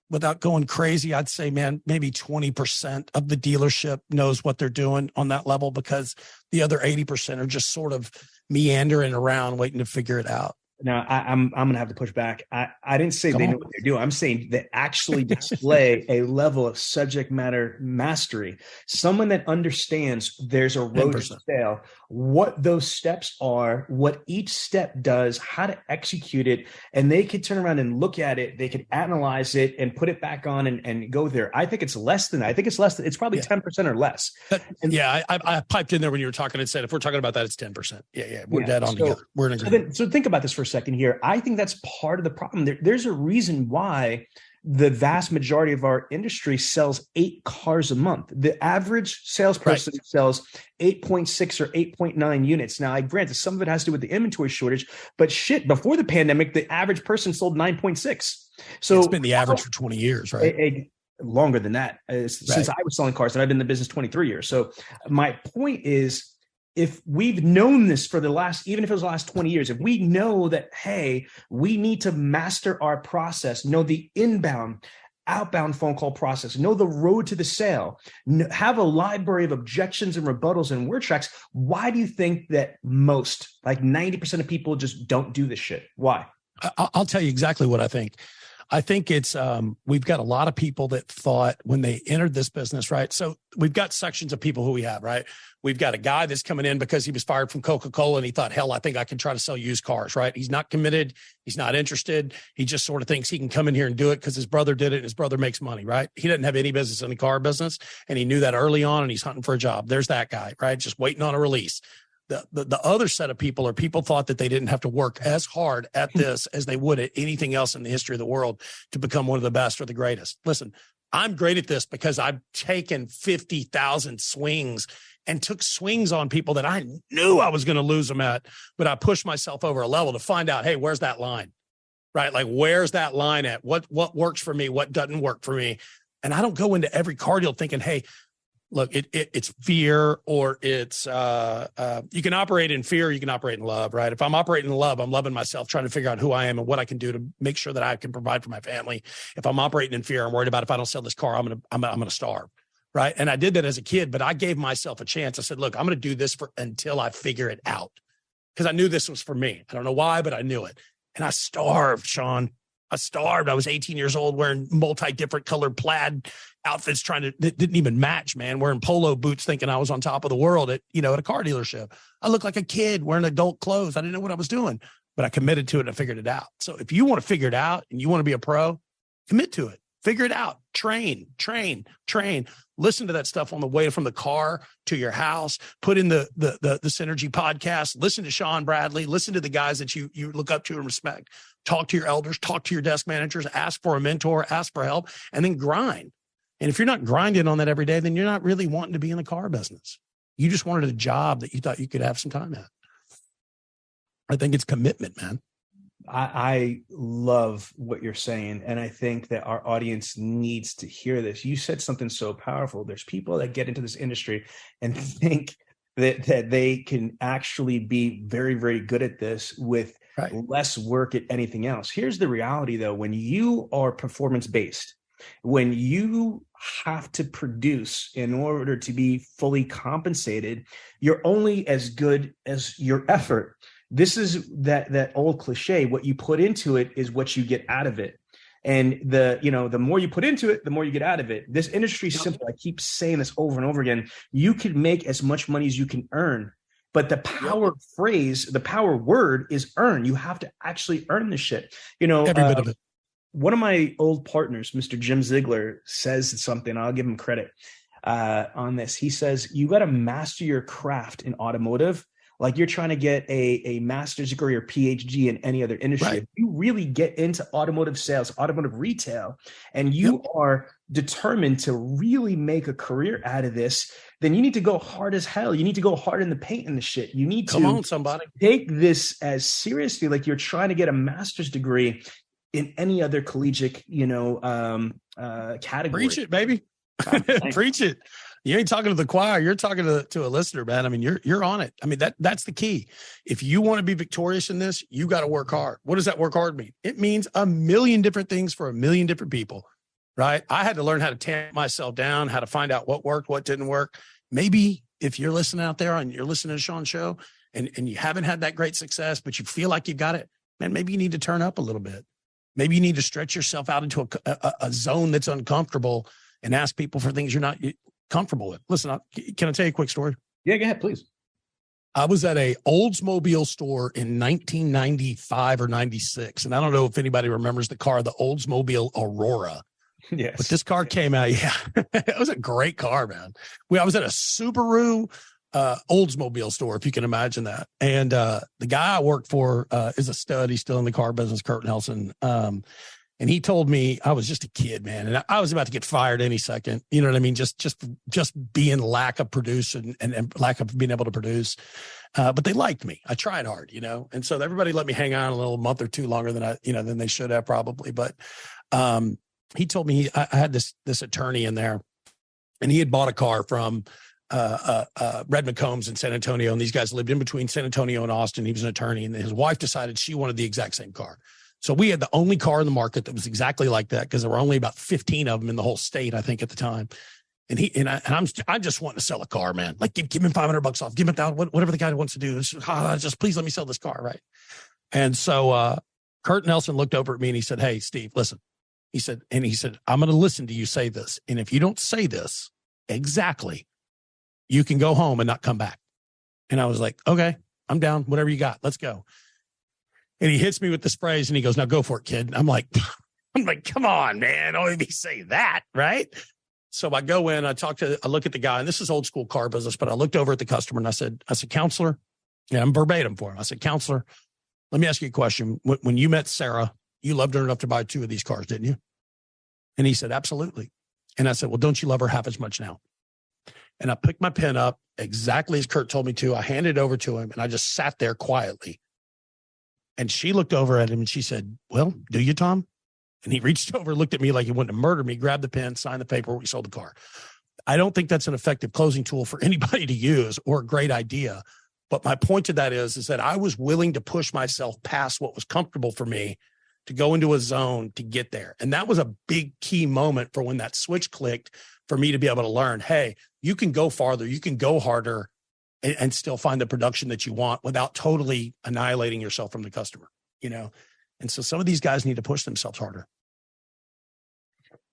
Without going crazy, I'd say, man, maybe 20% of the dealership knows what they're doing on that level, because the other 80% are just sort of meandering around waiting to figure it out. Now, I'm going to have to push back. I didn't say they know what they're doing. I'm saying they actually display a level of subject matter mastery. Someone that understands there's a road 10%. to sale, what those steps are, what each step does, how to execute it, and they could turn around and look at it. They could analyze it and put it back on and go there. I think it's less than that. I think it's less than, it's probably 10% or less. I piped in there when you were talking and said, if we're talking about that, it's 10%. Yeah. We're dead on together. We're in agreement. So think about this for a second here. I think that's part of the problem. There's a reason why the vast majority of our industry sells 8 cars a month. The average salesperson sells 8.6 or 8.9 units. Now, I granted some of it has to do with the inventory shortage, but before the pandemic, the average person sold 9.6. So it's been the average for 20 years, right? Longer than that, since I was selling cars, and I've been in the business 23 years. So my point is, if we've known this for even if it was the last 20 years, if we know that, hey, we need to master our process, know the inbound, outbound phone call process, know the road to the sale, have a library of objections and rebuttals and word tracks, why do you think that most, like 90% of people, just don't do this shit? Why? I'll tell you exactly what I think. I think it's, we've got a lot of people that thought when they entered this business, right? So we've got sections of people who we have, right? We've got a guy that's coming in because he was fired from Coca-Cola and he thought, hell, I think I can try to sell used cars, right? He's not committed. He's not interested. He just sort of thinks he can come in here and do it because his brother did it and his brother makes money, right? He doesn't have any business in the car business, and he knew that early on, and he's hunting for a job. There's that guy, right? Just waiting on a release. The other set of people thought that they didn't have to work as hard at this as they would at anything else in the history of the world to become one of the best or the greatest. Listen, I'm great at this because I've taken 50,000 swings and took swings on people that I knew I was going to lose them at, but I pushed myself over a level to find out, hey, where's that line, right? Like, where's that line at? What works for me? What doesn't work for me? And I don't go into every car deal thinking, hey, look, it's fear, or it's you can operate in fear, you can operate in love, right? If I'm operating in love, I'm loving myself, trying to figure out who I am and what I can do to make sure that I can provide for my family. If I'm operating in fear, I'm worried about if I don't sell this car, I'm gonna starve, right? And I did that as a kid, but I gave myself a chance. I said, look, I'm gonna do this until I figure it out, because I knew this was for me. I don't know why, but I knew it, and I starved, Sean. I starved. I was 18 years old wearing multi-different colored plaid outfits that didn't even match, man, wearing polo boots thinking I was on top of the world at a car dealership. I looked like a kid wearing adult clothes. I didn't know what I was doing, but I committed to it and I figured it out. So if you want to figure it out and you want to be a pro, commit to it. Figure it out. Train. Listen to that stuff on the way from the car to your house. Put in the Synergy podcast. Listen to Sean Bradley. Listen to the guys that you look up to and respect. Talk to your elders. Talk to your desk managers. Ask for a mentor. Ask for help. And then grind. And if you're not grinding on that every day, then you're not really wanting to be in the car business. You just wanted a job that you thought you could have some time at. I think it's commitment, man. I love what you're saying, and I think that our audience needs to hear this. You said something so powerful. There's people that get into this industry and think that they can actually be very, very good at this with less work at anything else. Here's the reality, though. When you are performance-based, when you have to produce in order to be fully compensated, you're only as good as your effort. This is that old cliche. What you put into it is what you get out of it. And the more you put into it, the more you get out of it. This industry is simple. I keep saying this over and over again. You can make as much money as you can earn, but the power phrase, the power word is earn. You have to actually earn this shit. Every bit of it. One of my old partners, Mr. Jim Ziegler, says something. I'll give him credit on this. He says, you got to master your craft in automotive like you're trying to get a master's degree or PhD in any other industry. Right. If you really get into automotive sales, automotive retail, and you are determined to really make a career out of this, then you need to go hard as hell. You need to go hard in the paint and the shit. You need Come to on, somebody. take this as seriously like you're trying to get a master's degree in any other collegiate, category. Preach it, baby. Preach it. You ain't talking to the choir. You're talking to a listener, man. I mean, you're on it. I mean, that's the key. If you want to be victorious in this, you got to work hard. What does that work hard mean? It means a million different things for a million different people, right? I had to learn how to tamp myself down, how to find out what worked, what didn't work. Maybe if you're listening out there and you're listening to Sean's show and you haven't had that great success, but you feel like you got it, man, maybe you need to turn up a little bit. Maybe you need to stretch yourself out into a zone that's uncomfortable and ask people for things you're not comfortable with. Listen, can I tell you a quick story? Yeah, go ahead, please. I was at a Oldsmobile store in 1995 or 96. And I don't know if anybody remembers the car, the Oldsmobile Aurora. Yes. But this car came out. Yeah, it was a great car, man. I was at a Subaru Oldsmobile store, if you can imagine that. And the guy I worked for is a stud. He's still in the car business, Kurt Nelson. And he told me I was just a kid, man. And I was about to get fired any second. You know what I mean? Just being lack of produce and lack of being able to produce. But they liked me. I tried hard, and so everybody let me hang on a little month or two longer than they should have probably. But he told me I had this attorney in there, and he had bought a car from Red McCombs in San Antonio. And these guys lived in between San Antonio and Austin. He was an attorney, and his wife decided she wanted the exact same car. So we had the only car in the market that was exactly like that, because there were only about 15 of them in the whole state, I think, at the time. And I'm just wanting to sell a car, man. Like, give him $500 off, give him $1,000, whatever the guy wants to do. Just please let me sell this car, right? And so Kurt Nelson looked over at me and he said, "Hey, Steve, listen." He said, "I'm going to listen to you say this, and if you don't say this exactly, you can go home and not come back." And I was like, "Okay, I'm down. Whatever you got, let's go." And he hits me with this phrase and he goes, "Now go for it, kid." I'm like, come on, man. Don't let me say that. Right. So I go in, I look at the guy, and this is old school car business, but I looked over at the customer and I said, "Counselor," and I'm verbatim for him. I said, "Counselor, let me ask you a question. When you met Sarah, you loved her enough to buy 2 of these cars, didn't you?" And he said, "Absolutely." And I said, "Well, don't you love her half as much now?" And I picked my pen up exactly as Kurt told me to. I handed it over to him and I just sat there quietly. And she looked over at him and she said, "Well, do you, Tom?" And he reached over, looked at me like he wanted to murder me, grabbed the pen, signed the paper, we sold the car. I don't think that's an effective closing tool for anybody to use or a great idea. But my point to that is that I was willing to push myself past what was comfortable for me to go into a zone to get there. And that was a big key moment for when that switch clicked for me to be able to learn, hey, you can go farther, you can go harder, and still find the production that you want without totally annihilating yourself from the customer, And so some of these guys need to push themselves harder.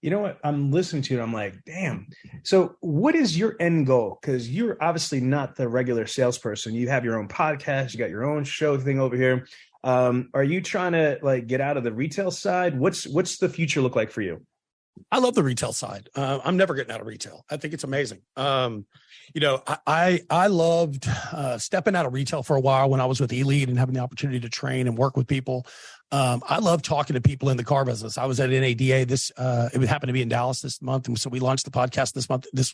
You know what? I'm listening to it. I'm like, damn. So what is your end goal? Because you're obviously not the regular salesperson. You have your own podcast. You got your own show thing over here. Are you trying to get out of the retail side? What's the future look like for you? I love the retail side. I'm never getting out of retail. I think it's amazing. I loved stepping out of retail for a while when I was with Elite and having the opportunity to train and work with people. I love talking to people in the car business. I was at NADA. It would happen to be in Dallas this month, and so we launched the podcast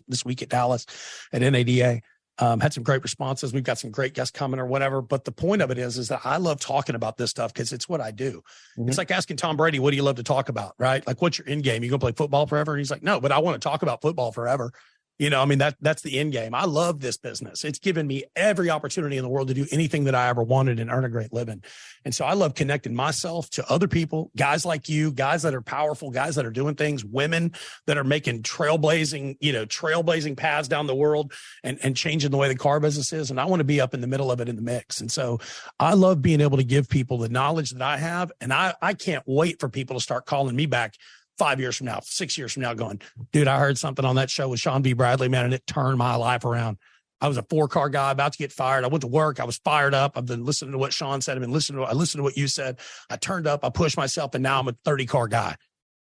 this week at Dallas at NADA. Had some great responses. We've got some great guests coming or whatever. But the point of it is that I love talking about this stuff because it's what I do. Mm-hmm. It's like asking Tom Brady, "What do you love to talk about?" Right? Like, what's your end game? You gonna play football forever? And he's like, "No, but I want to talk about football forever." That's the end game. I love this business. It's given me every opportunity in the world to do anything that I ever wanted and earn a great living. And so I love connecting myself to other people, guys like you, guys that are powerful, guys that are doing things, women that are making trailblazing paths down the world and changing the way the car business is. And I want to be up in the middle of it in the mix. And so I love being able to give people the knowledge that I have. And I can't wait for people to start calling me back 5 years from now, 6 years from now, going, "Dude, I heard something on that show with Sean V. Bradley, man, and it turned my life around. I was a 4-car guy about to get fired. I went to work. I was fired up. I've been listening to what Sean said. I listened to what you said. I turned up. I pushed myself, and now I'm a 30-car guy."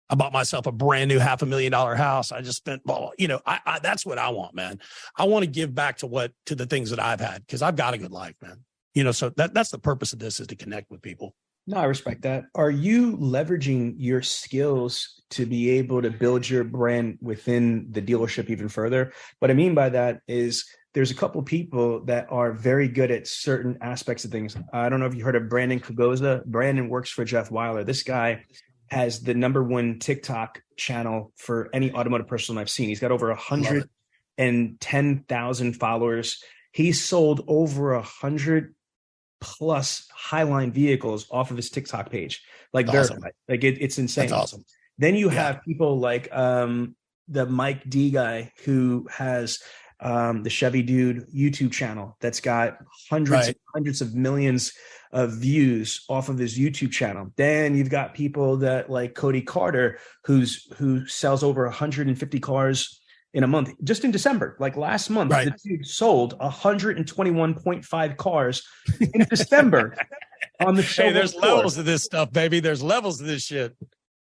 I bought myself a brand new $500,000 house. I just spent, well, you know, I that's what I want, man. I want to give back to the things that I've had, because I've got a good life, man. You know, so that's the purpose of this, is to connect with people. No, I respect that. Are you leveraging your skills to be able to build your brand within the dealership even further? What I mean by that is there's a couple of people that are very good at certain aspects of things. I don't know if you heard of Brandon Kugoza. Brandon works for Jeff Weiler. This guy has the #1 TikTok channel for any automotive person I've seen. He's got over 110,000 followers. He's sold over 100 plus Highline vehicles off of his TikTok page, like awesome. verified. Like it's insane. That's awesome. Then you have people like the Mike D guy, who has the Chevy Dude YouTube channel that's got hundreds of millions of views off of his YouTube channel. Then you've got people that like Cody Carter, who sells over 150 cars in a month. Just in December, like last month, the dude sold 121.5 cars in December on the show. Hey, there's levels of this stuff, baby. There's levels of this shit.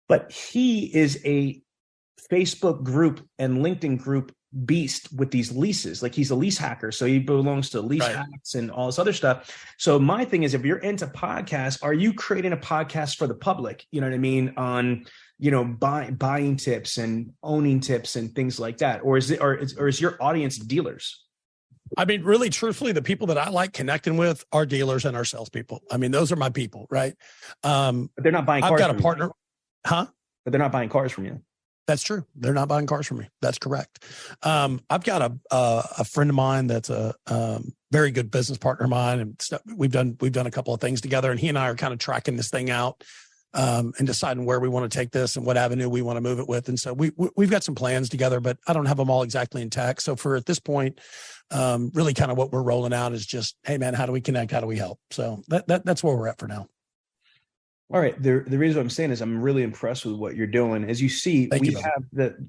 But he is a Facebook group and LinkedIn group beast with these leases. Like, he's a lease hacker. So he belongs to lease hacks and all this other stuff. So my thing is, if you're into podcasts, are you creating a podcast for the public? You know what I mean? On, you know, buying tips and owning tips and things like that? Or is your audience dealers? I mean, really, truthfully, the people that I like connecting with are dealers and our salespeople. I mean, those are my people, right? But they're not buying cars. I've got a partner. Huh? But they're not buying cars from you. That's true. They're not buying cars from me. That's correct. I've got a friend of mine that's a very good business partner of mine, and stuff. We've done a couple of things together, and he and I are kind of tracking this thing out and deciding where we want to take this and what avenue we want to move it with. And so we've got some plans together, but I don't have them all exactly intact. So for at this point, really kind of what we're rolling out is just, hey man, how do we connect? How do we help? So that's where we're at for now. All right. The reason I'm saying is I'm really impressed with what you're doing. As you see,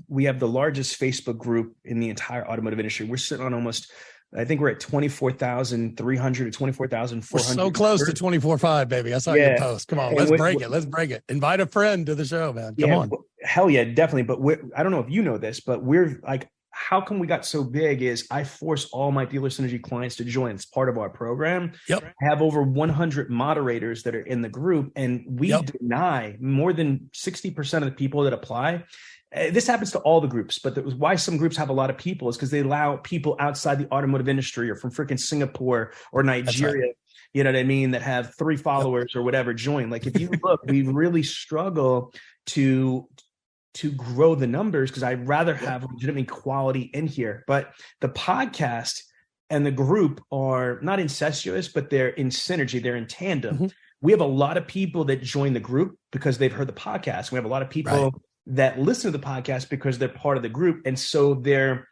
we have the largest Facebook group in the entire automotive industry. We're sitting on almost, I think we're at 24,300 to 24,400. We're so close to 24.5, baby. I saw your post. Come on, let's break it. Let's break it. Invite a friend to the show, man. Come on. Hell yeah, definitely. But I don't know if you know this, but we're like, how come we got so big is I force all my Dealer Synergy clients to join. It's part of our program. Yep. I have over 100 moderators that are in the group, and we deny more than 60% of the people that apply. This happens to all the groups, but why some groups have a lot of people is because they allow people outside the automotive industry or from freaking Singapore or Nigeria, you know what I mean, that have 3 followers or whatever join. Like, if you look, we really struggle to grow the numbers because I'd rather have legitimate quality in here. But the podcast and the group are not incestuous, but they're in synergy. They're in tandem. Mm-hmm. We have a lot of people that join the group because they've heard the podcast. We have a lot of people that listen to the podcast because they're part of the group. And so they're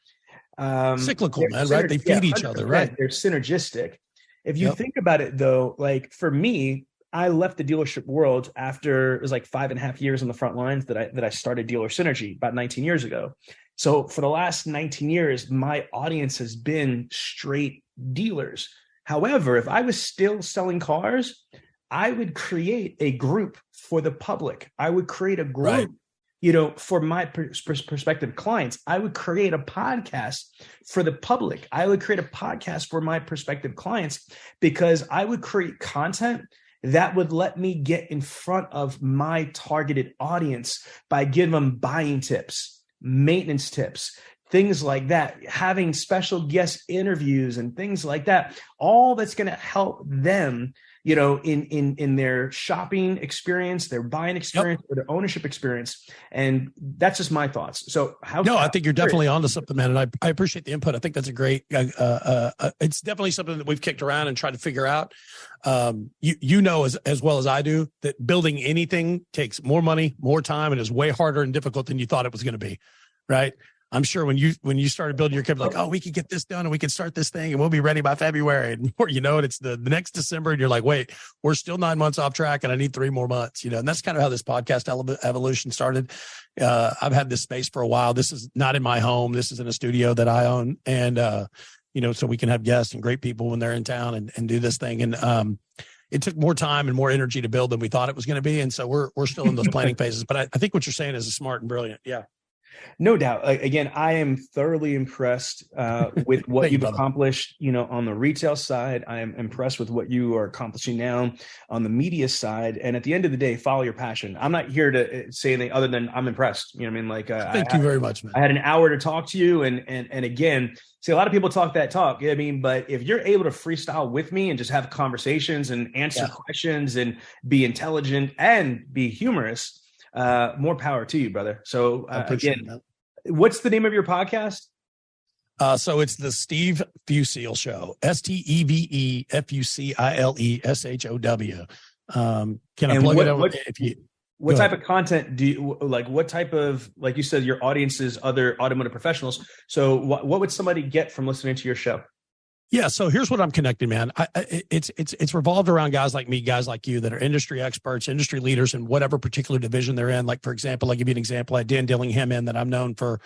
cyclical, man, right? They feed each other, right? They're synergistic. If you think about it, though, like for me, I left the dealership world after it was like 5.5 years on the front lines that I started Dealer Synergy about 19 years ago. So for the last 19 years, my audience has been straight dealers. However, if I was still selling cars, I would create a group for the public. I would create a group, you know, for my prospective clients. I would create a podcast for the public. I would create a podcast for my prospective clients because I would create content that would let me get in front of my targeted audience by giving them buying tips, maintenance tips, things like that, having special guest interviews and things like that, all that's going to help them, you know, in their shopping experience, their buying experience, or their ownership experience. And that's just my thoughts. So I think you're definitely onto something, man. And I appreciate the input. I think that's a great, it's definitely something that we've kicked around and tried to figure out. You know, as well as I do, that building anything takes more money, more time, and is way harder and difficult than you thought it was going to be. Right. I'm sure when you started building your company, like, oh, we could get this done and we can start this thing and we'll be ready by February. And before you know it, it's the next December and you're like, wait, we're still 9 months off track and I need 3 more months, you know. And that's kind of how this podcast evolution started. I've had this space for a while. This is not in my home. This is in a studio that I own. And, you know, so we can have guests and great people when they're in town and do this thing. And, it took more time and more energy to build than we thought it was going to be. And so we're still in those planning phases, but I think what you're saying is smart and brilliant. Yeah. No doubt. Again, I am thoroughly impressed with what you've accomplished, on the retail side. I am impressed with what you are accomplishing now on the media side. And at the end of the day, follow your passion. I'm not here to say anything other than I'm impressed. You know what I mean? Like, thank you very much, man. I had an hour to talk to you. And again, see, a lot of people talk that talk. You know what I mean? But if you're able to freestyle with me and just have conversations and answer questions and be intelligent and be humorous, more power to you, brother. So again, that. What's the name of your podcast? So it's the Steve Fucile Show, SteveFucileshow. Can I plug it over? What type of content do you like? What type of, like you said, your audience is other automotive professionals. So what would somebody get from listening to your show? Yeah. So here's what I'm connecting, man. It's revolved around guys like me, guys like you that are industry experts, industry leaders in whatever particular division they're in. Like, for example, I'll give you an example. I had Dan Dillingham in that I'm known for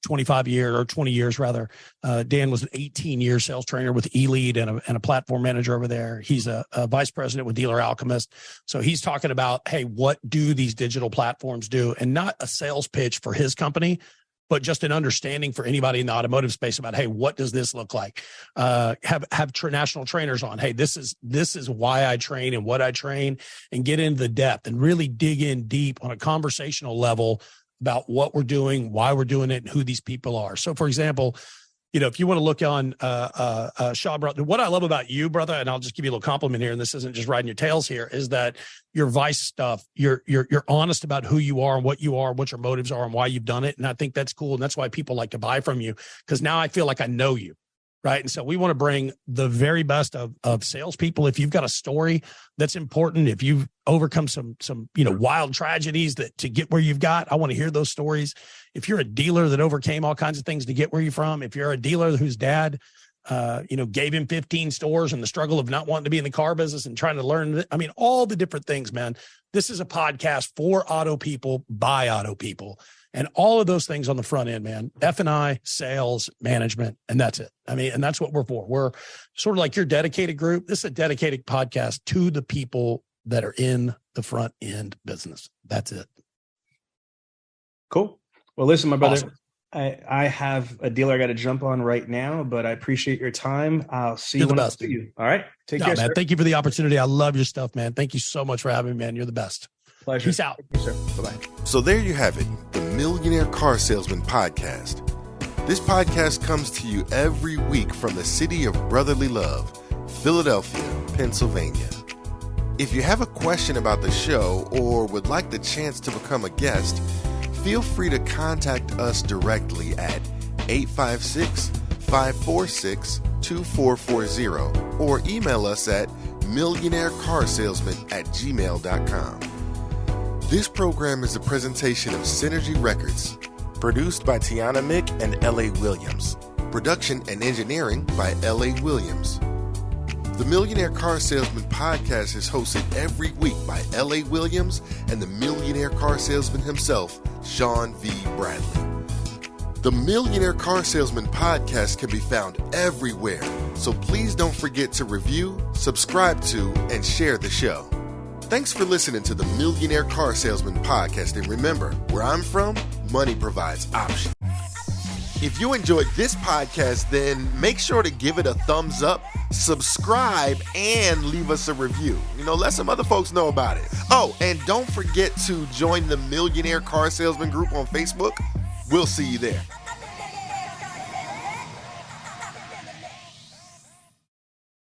25 years or 20 years rather. Dan was an 18-year sales trainer with eLead and a platform manager over there. He's a vice president with Dealer Alchemist. So he's talking about, hey, what do these digital platforms do? And not a sales pitch for his company, but just an understanding for anybody in the automotive space about, hey, what does this look like? Have national trainers on. Hey, this is why I train and what I train, and get into the depth and really dig in deep on a conversational level about what we're doing, why we're doing it, and who these people are. So, for example, if you want to look on Shaw, brother, what I love about you, brother, and I'll just give you a little compliment here, and this isn't just riding your tails here, is that your vice stuff, you're honest about who you are and what your motives are and why you've done it. And I think that's cool. And that's why people like to buy from you, because now I feel like I know you. Right. And so we want to bring the very best of salespeople. If you've got a story that's important, if you've overcome some wild tragedies to get where you've got, I want to hear those stories. If you're a dealer that overcame all kinds of things to get where you're from, if you're a dealer whose dad, gave him 15 stores and the struggle of not wanting to be in the car business and trying to learn, all the different things, man. This is a podcast for auto people, by auto people. And all of those things on the front end, man, F&I, sales, management, and that's it. And that's what we're for. We're sort of like your dedicated group. This is a dedicated podcast to the people that are in the front end business. That's it. Cool. Well, listen, my brother, Awesome. I have a deal I got to jump on right now, but I appreciate your time. I'll see you when I see you. All right. Take care, man. sir. Thank you for the opportunity. I love your stuff, man. Thank you so much for having me, man. You're the best. Pleasure. Peace out. Thank you, sir. Bye-bye. So there you have it, the Millionaire Car Salesman podcast. This podcast comes to you every week from the city of brotherly love, Philadelphia, Pennsylvania. If you have a question about the show or would like the chance to become a guest, feel free to contact us directly at 856-546-2440 or email us at millionairecarsalesman@gmail.com. This program is a presentation of Synergy Records, produced by Tiana Mick and L.A. Williams. Production and engineering by L.A. Williams. The Millionaire Car Salesman podcast is hosted every week by L.A. Williams and the Millionaire Car Salesman himself, Sean V. Bradley. The Millionaire Car Salesman podcast can be found everywhere, so please don't forget to review, subscribe to, and share the show. Thanks for listening to the Millionaire Car Salesman podcast, and remember, where I'm from, money provides options. If you enjoyed this podcast, then make sure to give it a thumbs up, subscribe, and leave us a review. Let some other folks know about it. Oh, and don't forget to join the Millionaire Car Salesman group on Facebook. We'll see you there.